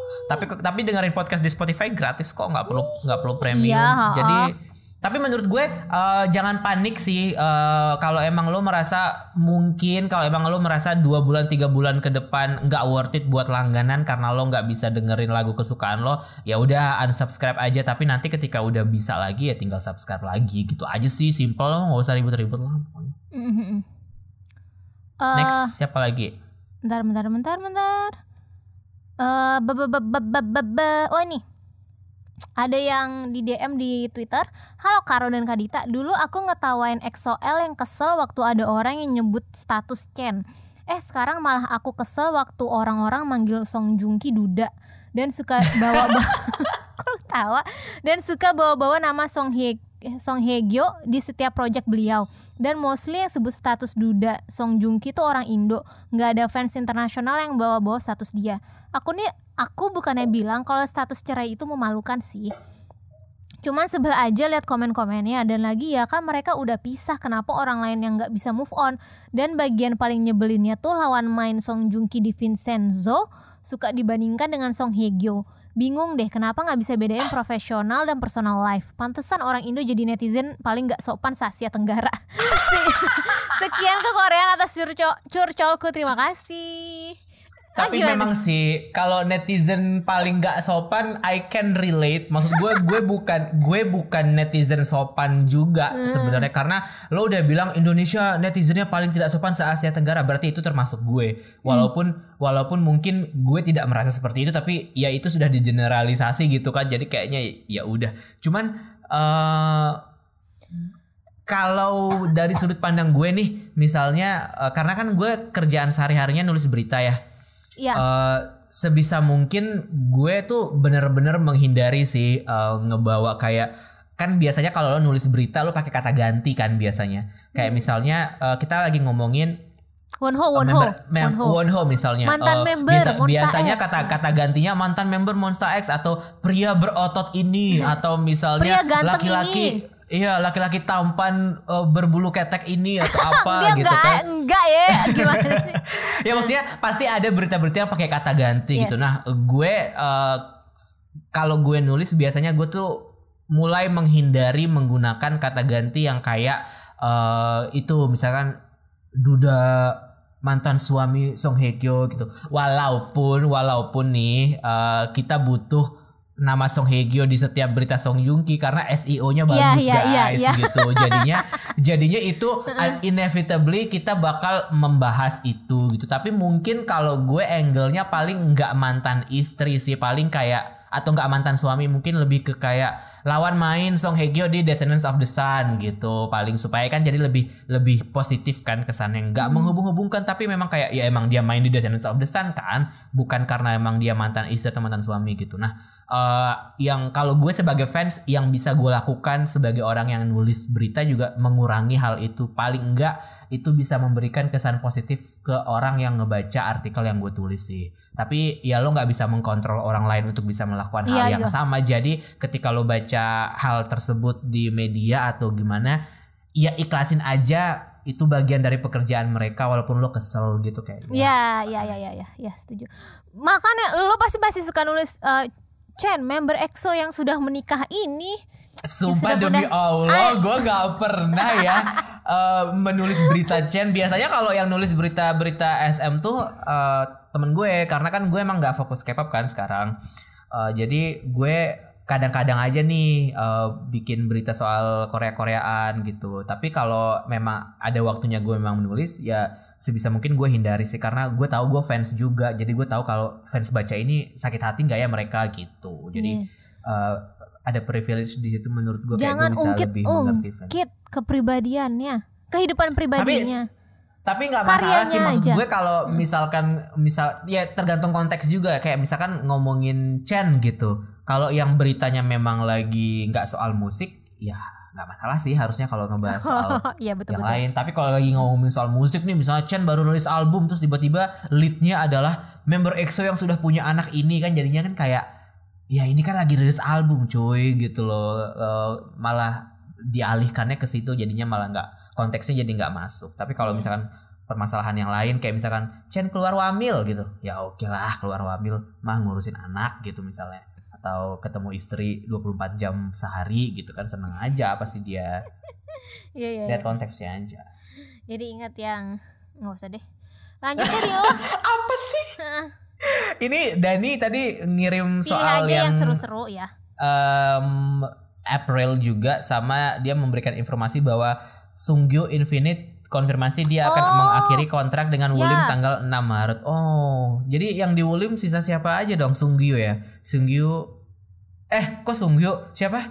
Tapi dengerin podcast di Spotify gratis kok, nggak perlu premium. Iya, Jadi tapi menurut gue jangan panik sih kalau emang lo merasa 2 bulan 3 bulan ke depan nggak worth it buat langganan karena lo nggak bisa dengerin lagu kesukaan lo, ya udah unsubscribe aja. Tapi nanti ketika udah bisa lagi ya tinggal subscribe lagi gitu aja sih, simple lo, nggak usah ribet-ribet lah. Next siapa lagi? Bentar. Oh ini. Ada yang di DM di Twitter, halo Karo dan Kadita, dulu aku ngetawain EXO-L yang kesel waktu ada orang yang nyebut status Chen. Sekarang malah aku kesel waktu orang-orang manggil Song Joong Ki duda dan suka bawa-bawa nama Song Hye Kyo di setiap project beliau. Dan mostly yang sebut status duda Song Joong Ki itu orang Indo, nggak ada fans internasional yang bawa-bawa status dia. Aku bukannya bilang kalau status cerai itu memalukan sih. Cuman sebel aja lihat komen-komennya. Dan lagi ya kan mereka udah pisah, kenapa orang lain yang gak bisa move on. Dan bagian paling nyebelinnya tuh lawan main Song Joong Ki di Vincenzo suka dibandingkan dengan Song Hye Kyo. Bingung deh kenapa gak bisa bedain profesional dan personal life. Pantesan orang Indo jadi netizen paling gak sopan se-Asia Tenggara. Sekian kekoreaan atas curcolku, terima kasih. Tapi memang sih kalau netizen paling gak sopan, I can relate. Maksud gue bukan netizen sopan juga sebenarnya, karena lo udah bilang Indonesia netizennya paling tidak sopan se Asia Tenggara, berarti itu termasuk gue. Walaupun mungkin gue tidak merasa seperti itu, tapi ya itu sudah digeneralisasi gitu kan. Jadi kayaknya ya udah. Cuman kalau dari sudut pandang gue nih, misalnya karena kan gue kerjaan sehari-harinya nulis berita ya. Iya. Sebisa mungkin gue tuh bener-bener menghindari sih ngebawa kayak, kan biasanya kalau lo nulis berita lo pakai kata ganti kan biasanya. Kayak misalnya kita lagi ngomongin Wonho misalnya. Mantan member biasanya Monsta X. kata gantinya mantan member Monsta X, atau pria berotot ini, atau misalnya laki-laki. Iya, laki-laki tampan berbulu ketek ini atau apa gitu kan. Enggak ya, gimana sih? Ya maksudnya pasti ada berita-berita yang pakai kata ganti gitu. Nah, gue kalau gue nulis biasanya gue tuh mulai menghindari menggunakan kata ganti yang kayak itu misalkan duda mantan suami Song Hye Kyo gitu. Walaupun nih kita butuh nama Song Hye Kyo di setiap berita Song Joong Ki karena SEO-nya bagus guys gitu. Jadinya itu inevitably kita bakal membahas itu gitu. Tapi mungkin kalau gue angle-nya paling nggak mantan istri sih, paling kayak, atau nggak mantan suami, mungkin lebih ke kayak lawan main Song Hye Kyo di Descendants of the Sun gitu, paling supaya kan jadi lebih positif kan kesannya, nggak menghubung-hubungkan, tapi memang kayak ya emang dia main di Descendants of the Sun kan, bukan karena emang dia mantan istri atau mantan suami gitu. Nah yang kalau gue sebagai fans yang bisa gue lakukan sebagai orang yang nulis berita juga mengurangi hal itu, paling enggak itu bisa memberikan kesan positif ke orang yang ngebaca artikel yang gue tulis sih. Tapi ya lo nggak bisa mengkontrol orang lain untuk bisa melakukan hal yang sama. Jadi ketika lo baca hal tersebut di media atau gimana, ya ikhlasin aja, itu bagian dari pekerjaan mereka walaupun lo kesel gitu kayak. Ya, setuju. Makanya lo pasti suka nulis Chen, member EXO yang sudah menikah ini. Sumpah demi Allah, gue gak pernah ya menulis berita Chen. Biasanya kalau yang nulis berita SM tuh temen gue, karena kan gue emang gak fokus K-pop kan sekarang. Jadi gue kadang-kadang aja nih bikin berita soal Korea-Koreaan gitu. Tapi kalau memang ada waktunya gue memang menulis, ya sebisa mungkin gue hindari sih, karena gue tahu gue fans juga, jadi gue tahu kalau fans baca ini sakit hati nggak ya mereka gitu. Jadi ada privilege di situ menurut gue. Jangan kayak gue bisa lebih mengerti fans. Kepribadiannya, kehidupan pribadinya. Tapi nggak masalah sih, maksud aja. gue kalau misal ya tergantung konteks juga, kayak misalkan ngomongin Chen gitu. Kalau yang beritanya memang lagi nggak soal musik, ya nggak masalah sih harusnya kalau ngebahas soal yang lain. Tapi kalau lagi ngomongin soal musik nih, misalnya Chen baru nulis album terus tiba-tiba leadnya adalah member EXO yang sudah punya anak ini, kan jadinya kan kayak ya ini kan lagi rilis album cuy gitu loh. Malah dialihkannya ke situ, jadinya malah nggak, konteksnya jadi nggak masuk. Tapi kalau misalkan permasalahan yang lain kayak misalkan Chen keluar wamil gitu, ya oke lah, keluar wamil mah ngurusin anak gitu misalnya, atau ketemu istri 24 jam sehari gitu kan, seneng aja apa sih dia. Iya. Lihat konteksnya aja. Jadi ingat yang nggak usah deh. Lanjut deh Rio. Apa sih? Ini Dani tadi ngirim Pilih soal aja yang seru-seru ya. April juga, sama dia memberikan informasi bahwa Sungkyu Infinite konfirmasi dia akan mengakhiri kontrak dengan Wolim tanggal 6 Maret. Oh, jadi yang di Wolim sisa siapa aja dong? Sungkyu ya? Sungkyu kok Sungkyu? Siapa?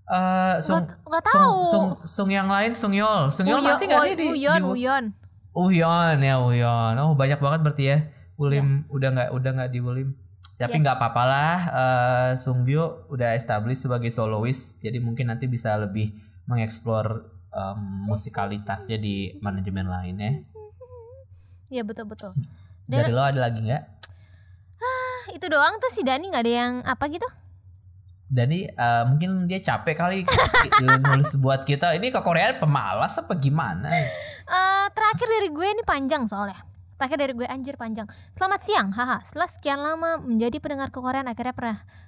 Nggak tahu. Sung yang lain, Sungyol masih nggak sih di Uyon. Uyon. Oh, banyak banget berarti ya. Wolim udah nggak di Wolim. Tapi nggak apa-apa lah. Sungkyu udah established sebagai soloist, jadi mungkin nanti bisa lebih mengeksplor musikalitasnya di manajemen lainnya. Iya betul. Dari lo ada lagi nggak? Itu doang tuh, si Dani nggak ada yang apa gitu? Dani mungkin dia capek kali nulis buat kita. Ini ke Korea pemalas apa gimana? Terakhir dari gue ini panjang soalnya. Terakhir dari gue anjir panjang. Selamat siang, haha. Setelah sekian lama menjadi pendengar kekoreaan, akhirnya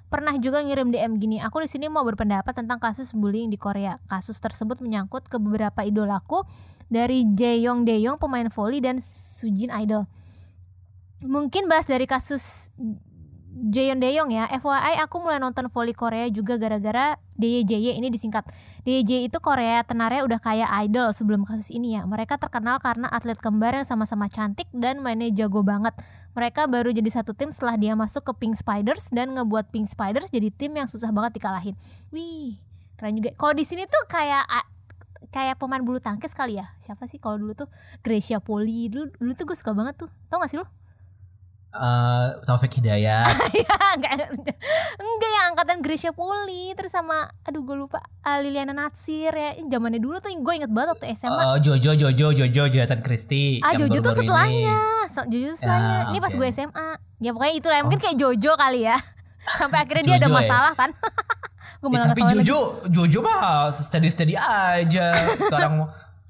pernah juga ngirim DM gini. Aku di sini mau berpendapat tentang kasus bullying di Korea. Kasus tersebut menyangkut ke beberapa idolaku, dari Jaeyoung Daeyoung pemain volley dan Sujin idol. Mungkin bahas dari kasus Jaeyoung Daeyoung ya. FYI aku mulai nonton volley Korea juga gara-gara DYJ, ini disingkat. DYJ itu Korea tenarnya udah kayak idol sebelum kasus ini ya. Mereka terkenal karena atlet kembar yang sama-sama cantik dan mainnya jago banget. Mereka baru jadi satu tim setelah dia masuk ke Pink Spiders dan ngebuat Pink Spiders jadi tim yang susah banget dikalahin. Wih, keren juga. Kalau di sini tuh kayak pemain bulu tangkis kali ya. Siapa sih kalau dulu tuh? Gracia Poli. Dulu tuh gue suka banget tuh. Tau gak sih lo? Taufik Hidayat. enggak yang angkatan Gracia Poli, terus sama gue lupa Liliana Natsir ya. Zamannya dulu tuh gue inget banget waktu SMA. Jojo Jonathan Christie. Jojo tuh setelahnya. Ini pas gue SMA. Ya pokoknya itulah, mungkin kayak Jojo kali ya. Sampai akhirnya dia ada masalah kan. Tapi Jojo mah steady aja. Sekarang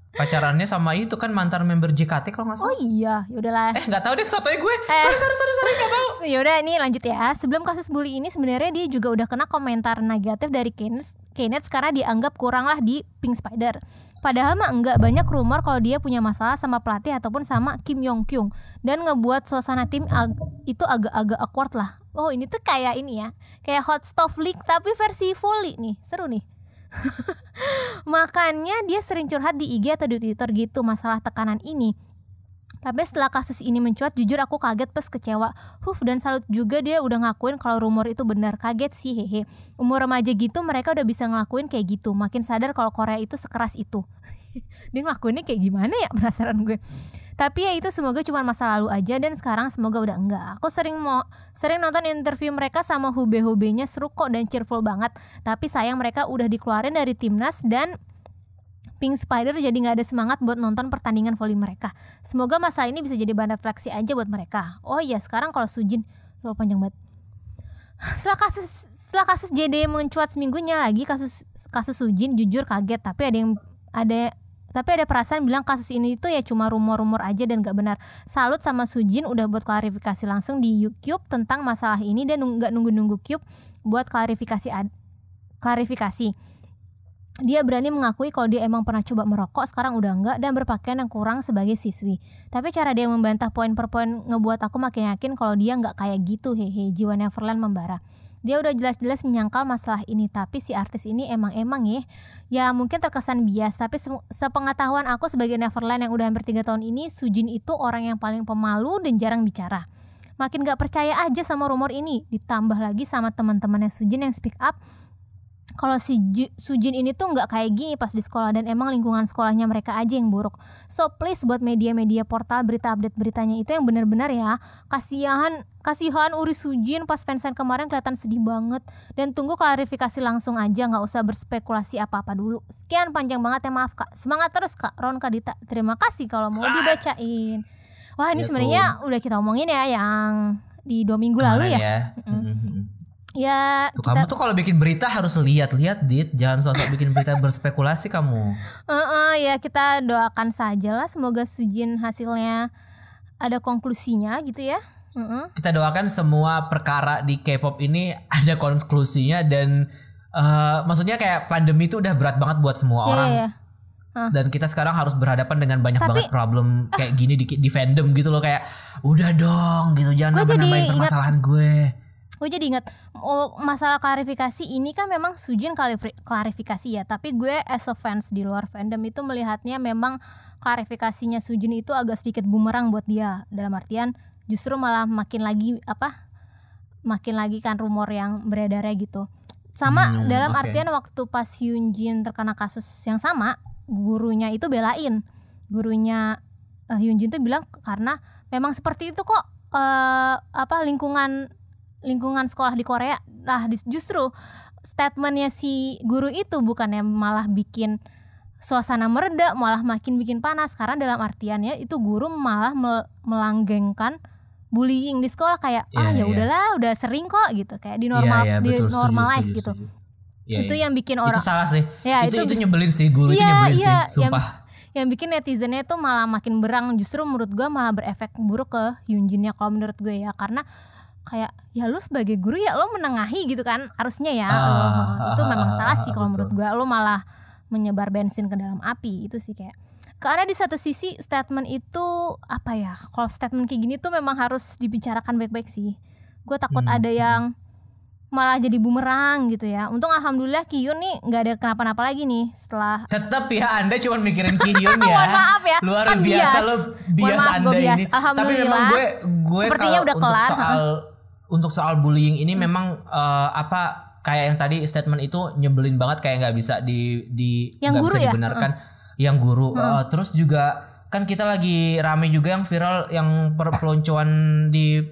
pacarannya sama itu kan mantan member JKT kalau nggak salah. Oh iya, yaudahlah. Nggak tahu deh, sotoy gue. Sorry nggak tahu. Yaudah, ini lanjut ya. Sebelum kasus bully ini sebenarnya dia juga udah kena komentar negatif dari Kenneth karena dianggap kurang lah di Pink Spider. Padahal mah enggak, banyak rumor kalau dia punya masalah sama pelatih ataupun sama Kim Yong Kyung dan ngebuat suasana tim itu agak-agak awkward lah. Oh ini tuh kayak ini ya, kayak Hot Stuff League tapi versi volley nih, seru nih. Makanya dia sering curhat di IG atau di Twitter gitu masalah tekanan ini. Tapi setelah kasus ini mencuat, jujur aku kaget plus kecewa. Dan salut juga dia udah ngakuin kalau rumor itu benar. Kaget sih, hehe. Umur remaja gitu mereka udah bisa ngelakuin kayak gitu. Makin sadar kalau Korea itu sekeras itu. Dia ngelakuinnya kayak gimana ya, penasaran gue. Tapi ya itu semoga cuma masa lalu aja dan sekarang semoga udah enggak. Aku sering nonton interview mereka sama hube-hubenya, seru kok dan cheerful banget. Tapi sayang mereka udah dikeluarin dari timnas dan Pink Spider jadi gak ada semangat buat nonton pertandingan volley mereka. Semoga masalah ini bisa jadi bahan refleksi aja buat mereka. Oh iya, sekarang kalau Sujin, panjang banget. Setelah kasus JD mencuat seminggunya lagi kasus Sujin, jujur kaget. Tapi ada perasaan bilang kasus ini tuh ya cuma rumor-rumor aja dan gak benar. Salut sama Sujin udah buat klarifikasi langsung di YouTube tentang masalah ini dan gak nunggu-nunggu Cube buat klarifikasi. Dia berani mengakui kalau dia emang pernah coba merokok, sekarang udah enggak, dan berpakaian yang kurang sebagai siswi. Tapi cara dia membantah poin per poin ngebuat aku makin yakin kalau dia enggak kayak gitu, hehe. Jiwa Neverland membara. Dia udah jelas-jelas menyangkal masalah ini, tapi si artis ini emang ya mungkin terkesan bias. Tapi sepengetahuan aku sebagai Neverland yang udah hampir 3 tahun ini, Sujin itu orang yang paling pemalu dan jarang bicara. Makin gak percaya aja sama rumor ini, ditambah lagi sama teman-temannya Sujin yang speak up kalau si Sujin ini tuh nggak kayak gini pas di sekolah dan emang lingkungan sekolahnya mereka aja yang buruk. So please buat media-media portal berita update beritanya itu yang benar-benar ya. Kasihan Uri Sujin pas fansign kemarin kelihatan sedih banget. Dan tunggu klarifikasi langsung aja, nggak usah berspekulasi apa-apa dulu. Sekian, panjang banget ya, maaf Kak. Semangat terus Kak Ron Kadita. Terima kasih kalau mau dibacain. Wah ini sebenarnya udah kita omongin ya yang di 2 minggu lalu ya. Ya Tuh kamu tuh kalau bikin berita harus lihat-lihat Dit, jangan sosok bikin berita berspekulasi kamu. ya kita doakan saja lah, semoga Sujin hasilnya ada konklusinya gitu ya. Kita doakan semua perkara di K-pop ini ada konklusinya dan maksudnya kayak pandemi itu udah berat banget buat semua orang. Iya. Dan kita sekarang harus berhadapan dengan banyak banget problem kayak gini di fandom gitu loh, kayak udah dong gitu, jangan nambah-nambahin permasalahan gue. Gue jadi ingat masalah klarifikasi ini kan memang Sujin klarifikasi ya, tapi gue as a fans di luar fandom itu melihatnya memang klarifikasinya Sujin itu agak sedikit bumerang buat dia, dalam artian justru malah makin lagi kan rumor yang beredarnya gitu. Sama dalam artian waktu pas Hyunjin terkena kasus yang sama, gurunya itu belain. Gurunya Hyunjin tuh bilang karena memang seperti itu kok lingkungan sekolah di Korea. Nah, justru statementnya si guru itu bukannya malah bikin suasana mereda, malah makin bikin panas, karena dalam artiannya itu guru malah melanggengkan bullying di sekolah, kayak udahlah, udah sering kok gitu, kayak normalize gitu. Itu yang bikin orang, itu salah sih. Itu nyebelin sih, guru itu nyebelin sih, sumpah. Yang bikin netizennya itu malah makin berang, justru menurut gue malah berefek buruk ke Hyunjinnya kalau menurut gue ya, karena kayak ya lu sebagai guru ya lo menengahi gitu kan harusnya ya. Itu memang salah sih kalau menurut gue, lo malah menyebar bensin ke dalam api itu sih kayak. Karena di satu sisi statement itu apa ya, kalau statement kayak gini tuh memang harus dibicarakan baik-baik sih. Gue takut ada yang malah jadi bumerang gitu ya. Untung alhamdulillah Kiyun nih nggak ada kenapa-napa lagi nih setelah. Tetap ya Anda cuma mikirin Kiyun ya. Mohon maaf ya. Luar biasa lo bias Anda ini. Tapi memang gue sepertinya udah kelar. Untuk soal bullying ini memang kayak yang tadi statement itu nyebelin banget, kayak nggak bisa nggak bisa dibenarkan. Yang guru. Terus juga kan kita lagi rame juga yang viral yang peloncoan di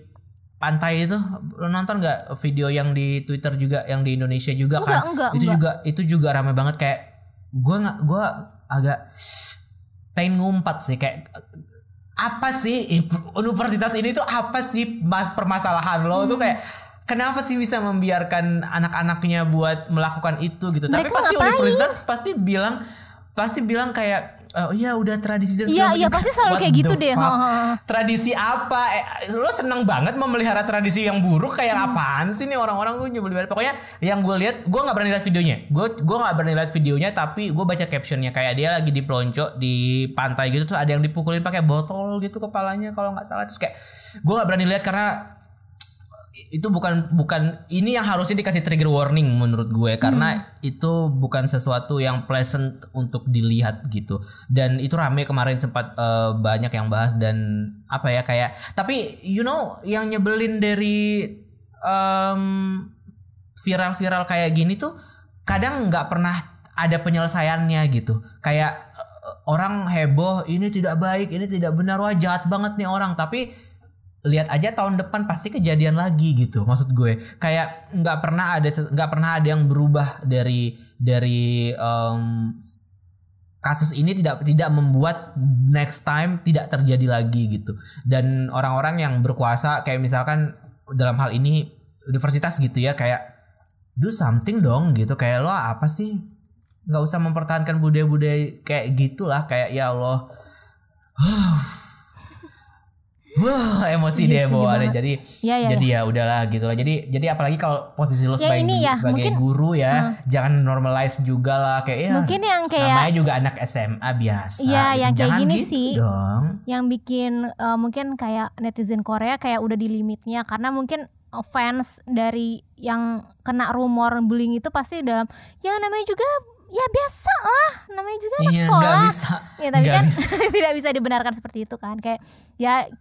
pantai itu. Lo nonton nggak video yang di Twitter juga, yang di Indonesia juga? Enggak. Itu juga rame banget, kayak gue agak pengen ngumpat sih, kayak apa sih universitas ini tuh, apa sih permasalahan lo tuh, kayak kenapa sih bisa membiarkan anak-anaknya buat melakukan itu gitu. Mereka tapi pasti ngapain? Universitas pasti bilang kayak iya udah tradisi dan segala macam. Iya pasti selalu kayak gitu deh. Tradisi apa? Lo seneng banget memelihara tradisi yang buruk, kayak apaan sih nih orang-orang, gue nyebelin banget. Pokoknya yang gue lihat, gue nggak berani lihat videonya. Gue nggak berani lihat videonya, tapi gue baca captionnya, kayak dia lagi dipelonco di pantai gitu, terus ada yang dipukulin pakai botol gitu kepalanya kalau nggak salah. Terus kayak gue nggak berani lihat karena itu bukan ini yang harusnya dikasih trigger warning menurut gue, karena itu bukan sesuatu yang pleasant untuk dilihat gitu. Dan itu rame kemarin, sempat banyak yang bahas, dan apa ya, kayak tapi yang nyebelin dari viral-viral kayak gini tuh kadang nggak pernah ada penyelesaiannya gitu. Kayak orang heboh, ini tidak baik, ini tidak benar, wah jahat banget nih orang, tapi lihat aja tahun depan pasti kejadian lagi gitu. Maksud gue kayak nggak pernah ada yang berubah dari kasus ini, tidak membuat next time tidak terjadi lagi gitu. Dan orang-orang yang berkuasa, kayak misalkan dalam hal ini universitas gitu ya, kayak do something dong gitu. Kayak lo apa sih, nggak usah mempertahankan budaya-budaya kayak gitulah, kayak ya Allah. Wah, emosi deh bawaannya. Jadi ya udahlah gitu lah. Jadi apalagi kalau posisi lo sebagai mungkin, guru ya, jangan normalize juga lah, kayak mungkin yang kayak namanya juga anak SMA biasa. Iya, yang kayak gini gitu sih dong. yang bikin mungkin kayak netizen Korea kayak udah di limitnya, karena mungkin fans dari yang kena rumor bullying itu pasti dalam ya namanya juga ya biasa lah, namanya juga anak sekolah. Gak bisa. Ya tapi kan tidak bisa dibenarkan seperti itu kan. Kayak ya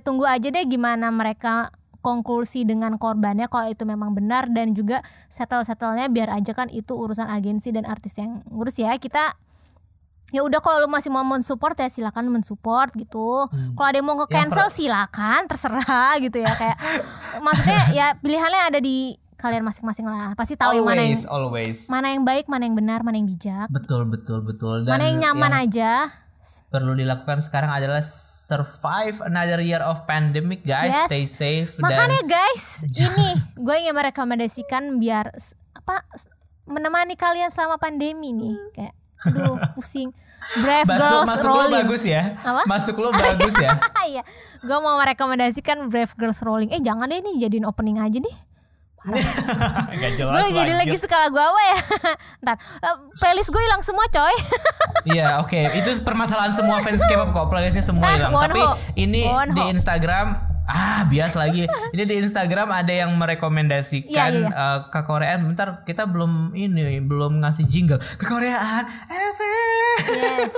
tunggu aja deh gimana mereka konklusi dengan korbannya, kalau itu memang benar, dan juga settle-settlenya biar aja kan itu urusan agensi dan artis yang ngurus ya. Kita ya udah, kalau lu masih mau mensupport ya silakan mensupport gitu. Kalau ada yang mau nge-cancel silakan, terserah gitu ya. Kayak maksudnya ya pilihannya ada di kalian masing-masing lah. Pasti tahu yang mana yang baik, mana yang benar, mana yang bijak. Betul. Dan mana yang nyaman aja perlu dilakukan sekarang adalah survive another year of pandemic, guys. Yes. Stay safe. Makanya dan guys, ini gue ingin merekomendasikan biar menemani kalian selama pandemi nih. Kayak aduh pusing. Brave Girls masuk lo Rolling. bagus ya. Apa? Masuk lo bagus ya. Iya, gue mau merekomendasikan Brave Girls Rolling. Jangan deh nih jadiin opening aja deh. Gak jelas. Gue jadi lagi suka lagu apa ya? Ntar playlist gue hilang semua coy. Iya, oke. Itu permasalahan semua fans K-pop kok. Playlistnya semua hilang. Tapi ini di Instagram bias lagi. Ini di Instagram ada yang merekomendasikan kekoreaan. Bentar, kita belum ngasih jingle kekoreaan. Yes.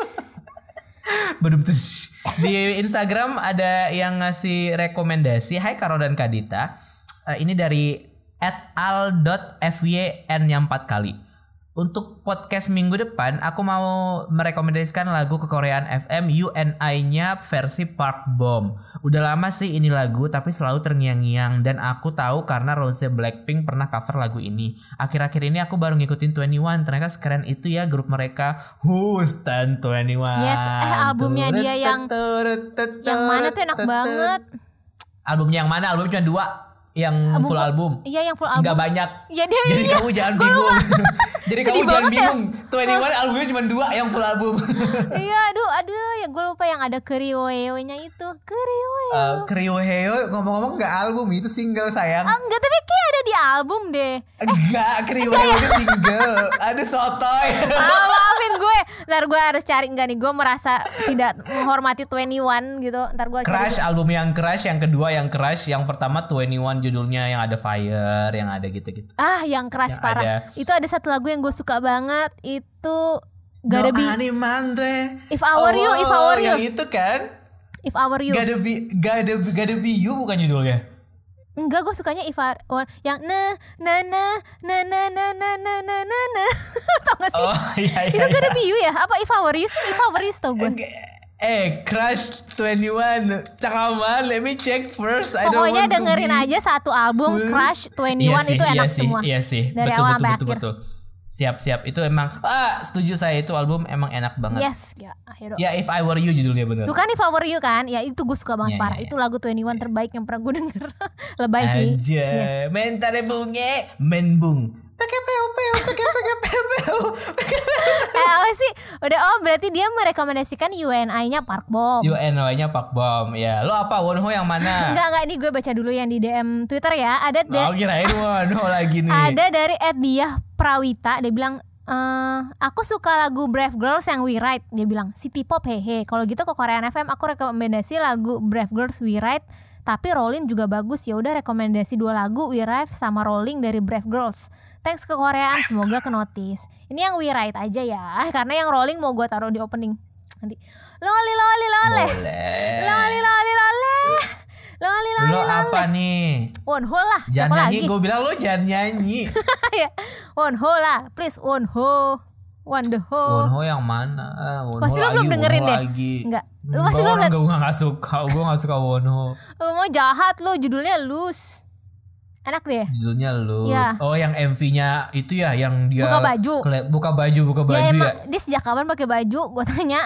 Di Instagram ada yang ngasih rekomendasi. Hai Karo dan Kadita. Ini dari @al.fyn yang 4 kali. Untuk podcast minggu depan aku mau merekomendasikan lagu kekoreaan FM UNI-nya versi Park Bom. Udah lama sih ini lagu tapi selalu terngiang-ngiang dan aku tahu karena Rose Blackpink pernah cover lagu ini. Akhir-akhir ini aku baru ngikutin 21. Ternyata sekeren itu ya grup mereka. Who's 21? Yes, albumnya dia yang mana tuh enak banget. Albumnya yang mana? Album cuma 2. Yang full album. Iya, yang full album. Enggak banyak. Ya, jadi kamu jangan bingung. Jadi kamu jangan bingung. 21 albumnya cuma 2 yang full album. Iya, aduh ya gue lupa yang ada Kriweo-nya itu. Kriweo ngomong-ngomong enggak album, itu single sayang. Enggak, tapi kayak ada di album deh. Enggak, Kriweo itu single. Aduh sotoy. Maafin gue. Ntar gue harus cari enggak nih. Gue merasa tidak menghormati 21 gitu. Ntar gue Crush, album yang Crush, yang kedua yang Crush, yang pertama 21 judulnya yang ada Fire, yang ada gitu-gitu. Yang Crush parah. Itu ada satu lagu yang gue suka banget. Itu Gotta Be If I Were You. Yang itu kan? If I Were You. Gotta be You bukan judulnya? Enggak, gue sukanya If I Were yang na. Tau gak sih? Iya. Itu Gotta Be You ya? Apa If I Were You sih? If I Were You tau gue. Crush 21 cakaman, let me check first. Pokoknya dengerin aja satu album Crush 21 itu enak semua. Iya sih. Dari awal sampai akhir. Betul. Siap. Itu emang setuju saya, itu album emang enak banget. Yes, ya akhirnya. Ya If I Were You judulnya bener. Itu kan If I Were You kan? Ya itu gue suka banget parah. Itu lagu 21 terbaik yang pernah gue denger. Lebay sih. Aja. Mentare bunge menbung. Apa sih? Udah berarti dia merekomendasikan UNI-nya Park Bom. UNI-nya Park Bom. Ya, lo apa? Wonho yang mana? Enggak, ini gue baca dulu yang di DM Twitter ya. Ada kirain Wonho lagi nih. Ada dari @diah Prawita, dia bilang aku suka lagu Brave Girls yang We Ride. Dia bilang City Pop hehe. Kalau gitu ke Korean FM aku rekomendasi lagu Brave Girls We Ride. Tapi Rolling juga bagus. Ya udah rekomendasi 2 lagu, We Ride sama Rolling dari Brave Girls. Thanks ke Koreaan, semoga ke notice. Ini yang We Ride aja ya, karena yang Rolling mau gue taruh di opening nanti. Loli. Boleh. Loli. Lo apa nih? Wonho lah. Jangan Siapa nyanyi, lagi? gue bilang lo jangan nyanyi. Wonho lah, please Wonho. Wonho yang mana? Pasti lo belum dengerin deh. Enggak. Lu pasti lo gue gak suka. Gue gak suka Wonho. Lu mau jahat lo, judulnya Loose. Enak deh. Judulnya Loose. Ya. Oh, yang MV-nya itu ya, yang dia buka baju ya. Emang dia sejak kapan pakai baju? Gue tanya.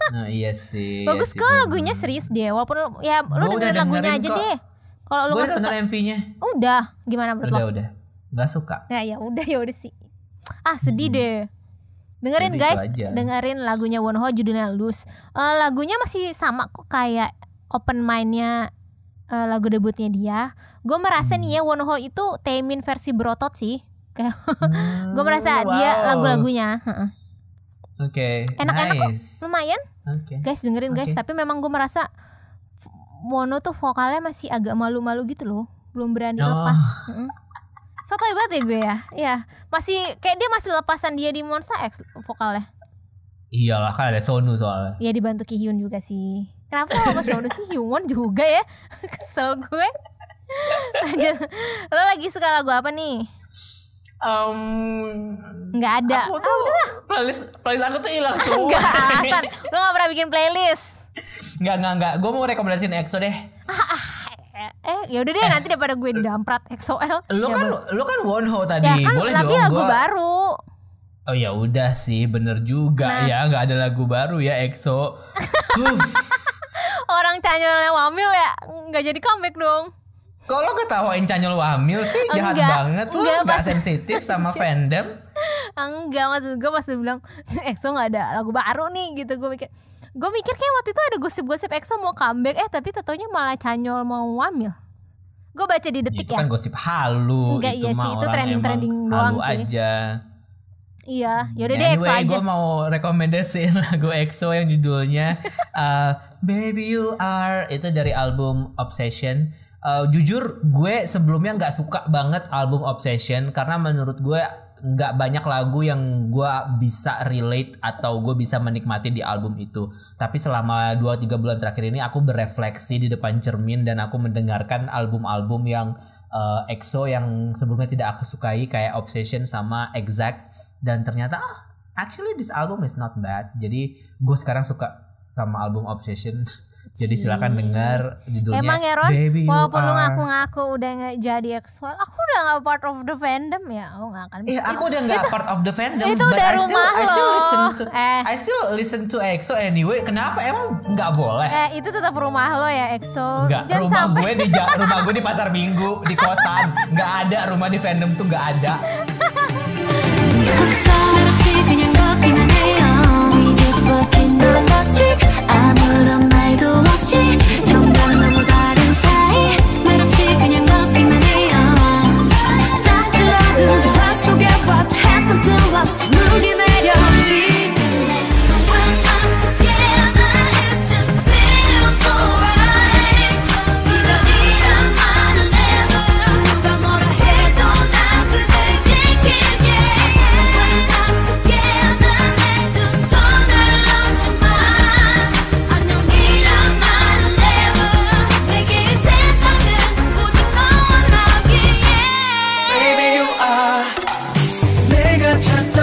Nah, iya sih. Bagus kok lagunya, serius deh. Walaupun ya lu dengerin lagunya aja deh. Kalau lu nggak suka MV-nya. Udah, gimana menurut lo? Udah. Nggak suka. Ya udah sih. Sedih deh. Dengerin jadi guys, dengerin lagunya Wonho judulnya Loose. Lagunya masih sama kok kayak Open Mind-nya lagu debutnya dia. Gue merasa nih ya Wonho itu Taemin versi berotot sih. Kayak gue merasa dia lagu-lagunya. Oke. Enak-enak nice. kok, lumayan. Guys dengerin guys. Tapi memang gue merasa Wonho tuh vokalnya masih agak malu-malu gitu loh. Belum berani lepas. Sotoy banget ya gue ya. Iya, masih kayak dia masih lepasan dia di Monsta X vokalnya. Iyalah, kan ada Sonu soalnya. Iya, dibantu Ki Hyun juga sih. Kenapa sama Sonu sih? Hyun juga ya. Kesel gue. Lanjut. Lo lagi suka lagu apa nih? Nggak ada. Aku tuh playlist aku tuh hilang semua. Nggak alasan. Lo nggak pernah bikin playlist. Nggak. Gue mau rekomendasiin EXO deh. Ya udah deh, nanti daripada gue didamprat EXO-L. Lu kan Wonho tadi. Ya kan, boleh tapi dong lagu baru. Oh ya udah sih, bener juga ya, nggak ada lagu baru ya EXO. Orang Canyolnya Wamil ya nggak jadi comeback dong. Kok lo ketawain Canyol Wamil sih? Jahat banget lo, nggak sensitif sama fandom. Enggak, maksud gue pas dia bilang EXO nggak ada lagu baru nih gitu, gue mikir kayak waktu itu ada gosip-gosip EXO mau comeback, tapi tatonya malah Canyol mau Wamil. Gue baca di Detik itu ya. Kan gosip halu. Enggak, itu iya mah sih, itu orang trending emang doang halu sih. aja. Iya, yaudah deh EXO Anyway, aja. gue mau rekomendasiin lagu EXO yang judulnya Baby You Are. Itu dari album Obsession. Jujur gue sebelumnya nggak suka banget album Obsession karena menurut gue nggak banyak lagu yang gue bisa relate atau gue bisa menikmati di album itu. Tapi selama 2-3 bulan terakhir ini aku berefleksi di depan cermin dan aku mendengarkan album-album yang EXO yang sebelumnya tidak aku sukai kayak Obsession sama Exact, dan ternyata actually this album is not bad. Jadi gue sekarang suka sama album Obsession. Jadi silakan dengar judulnya. Emang ya Ron, Baby You walaupun lu Are. ngaku-ngaku udah nggak jadi EXO, aku udah nggak part of the fandom ya, aku nggak akan. Aku udah nggak part of the fandom, itu but udah I still rumah listen lo. to listen to EXO anyway. Kenapa emang nggak boleh? Itu tetap rumah lo ya EXO. Enggak, rumah gue di pasar Minggu, di kosan. Nggak ada rumah di fandom tuh, nggak ada. 그냥 걷기만 해요. We just walking on the street. 아무런 말도 없이 정말 너무 다른 사이. 말없이 그냥 걷기만 해요. 부탁드려도 대화 속에 what happened to us 무기 내렸지. When I'm together it just feels alright. 이러이란 말은 never. 누가 뭐라 해도 난 그댈 지킬게. 찾던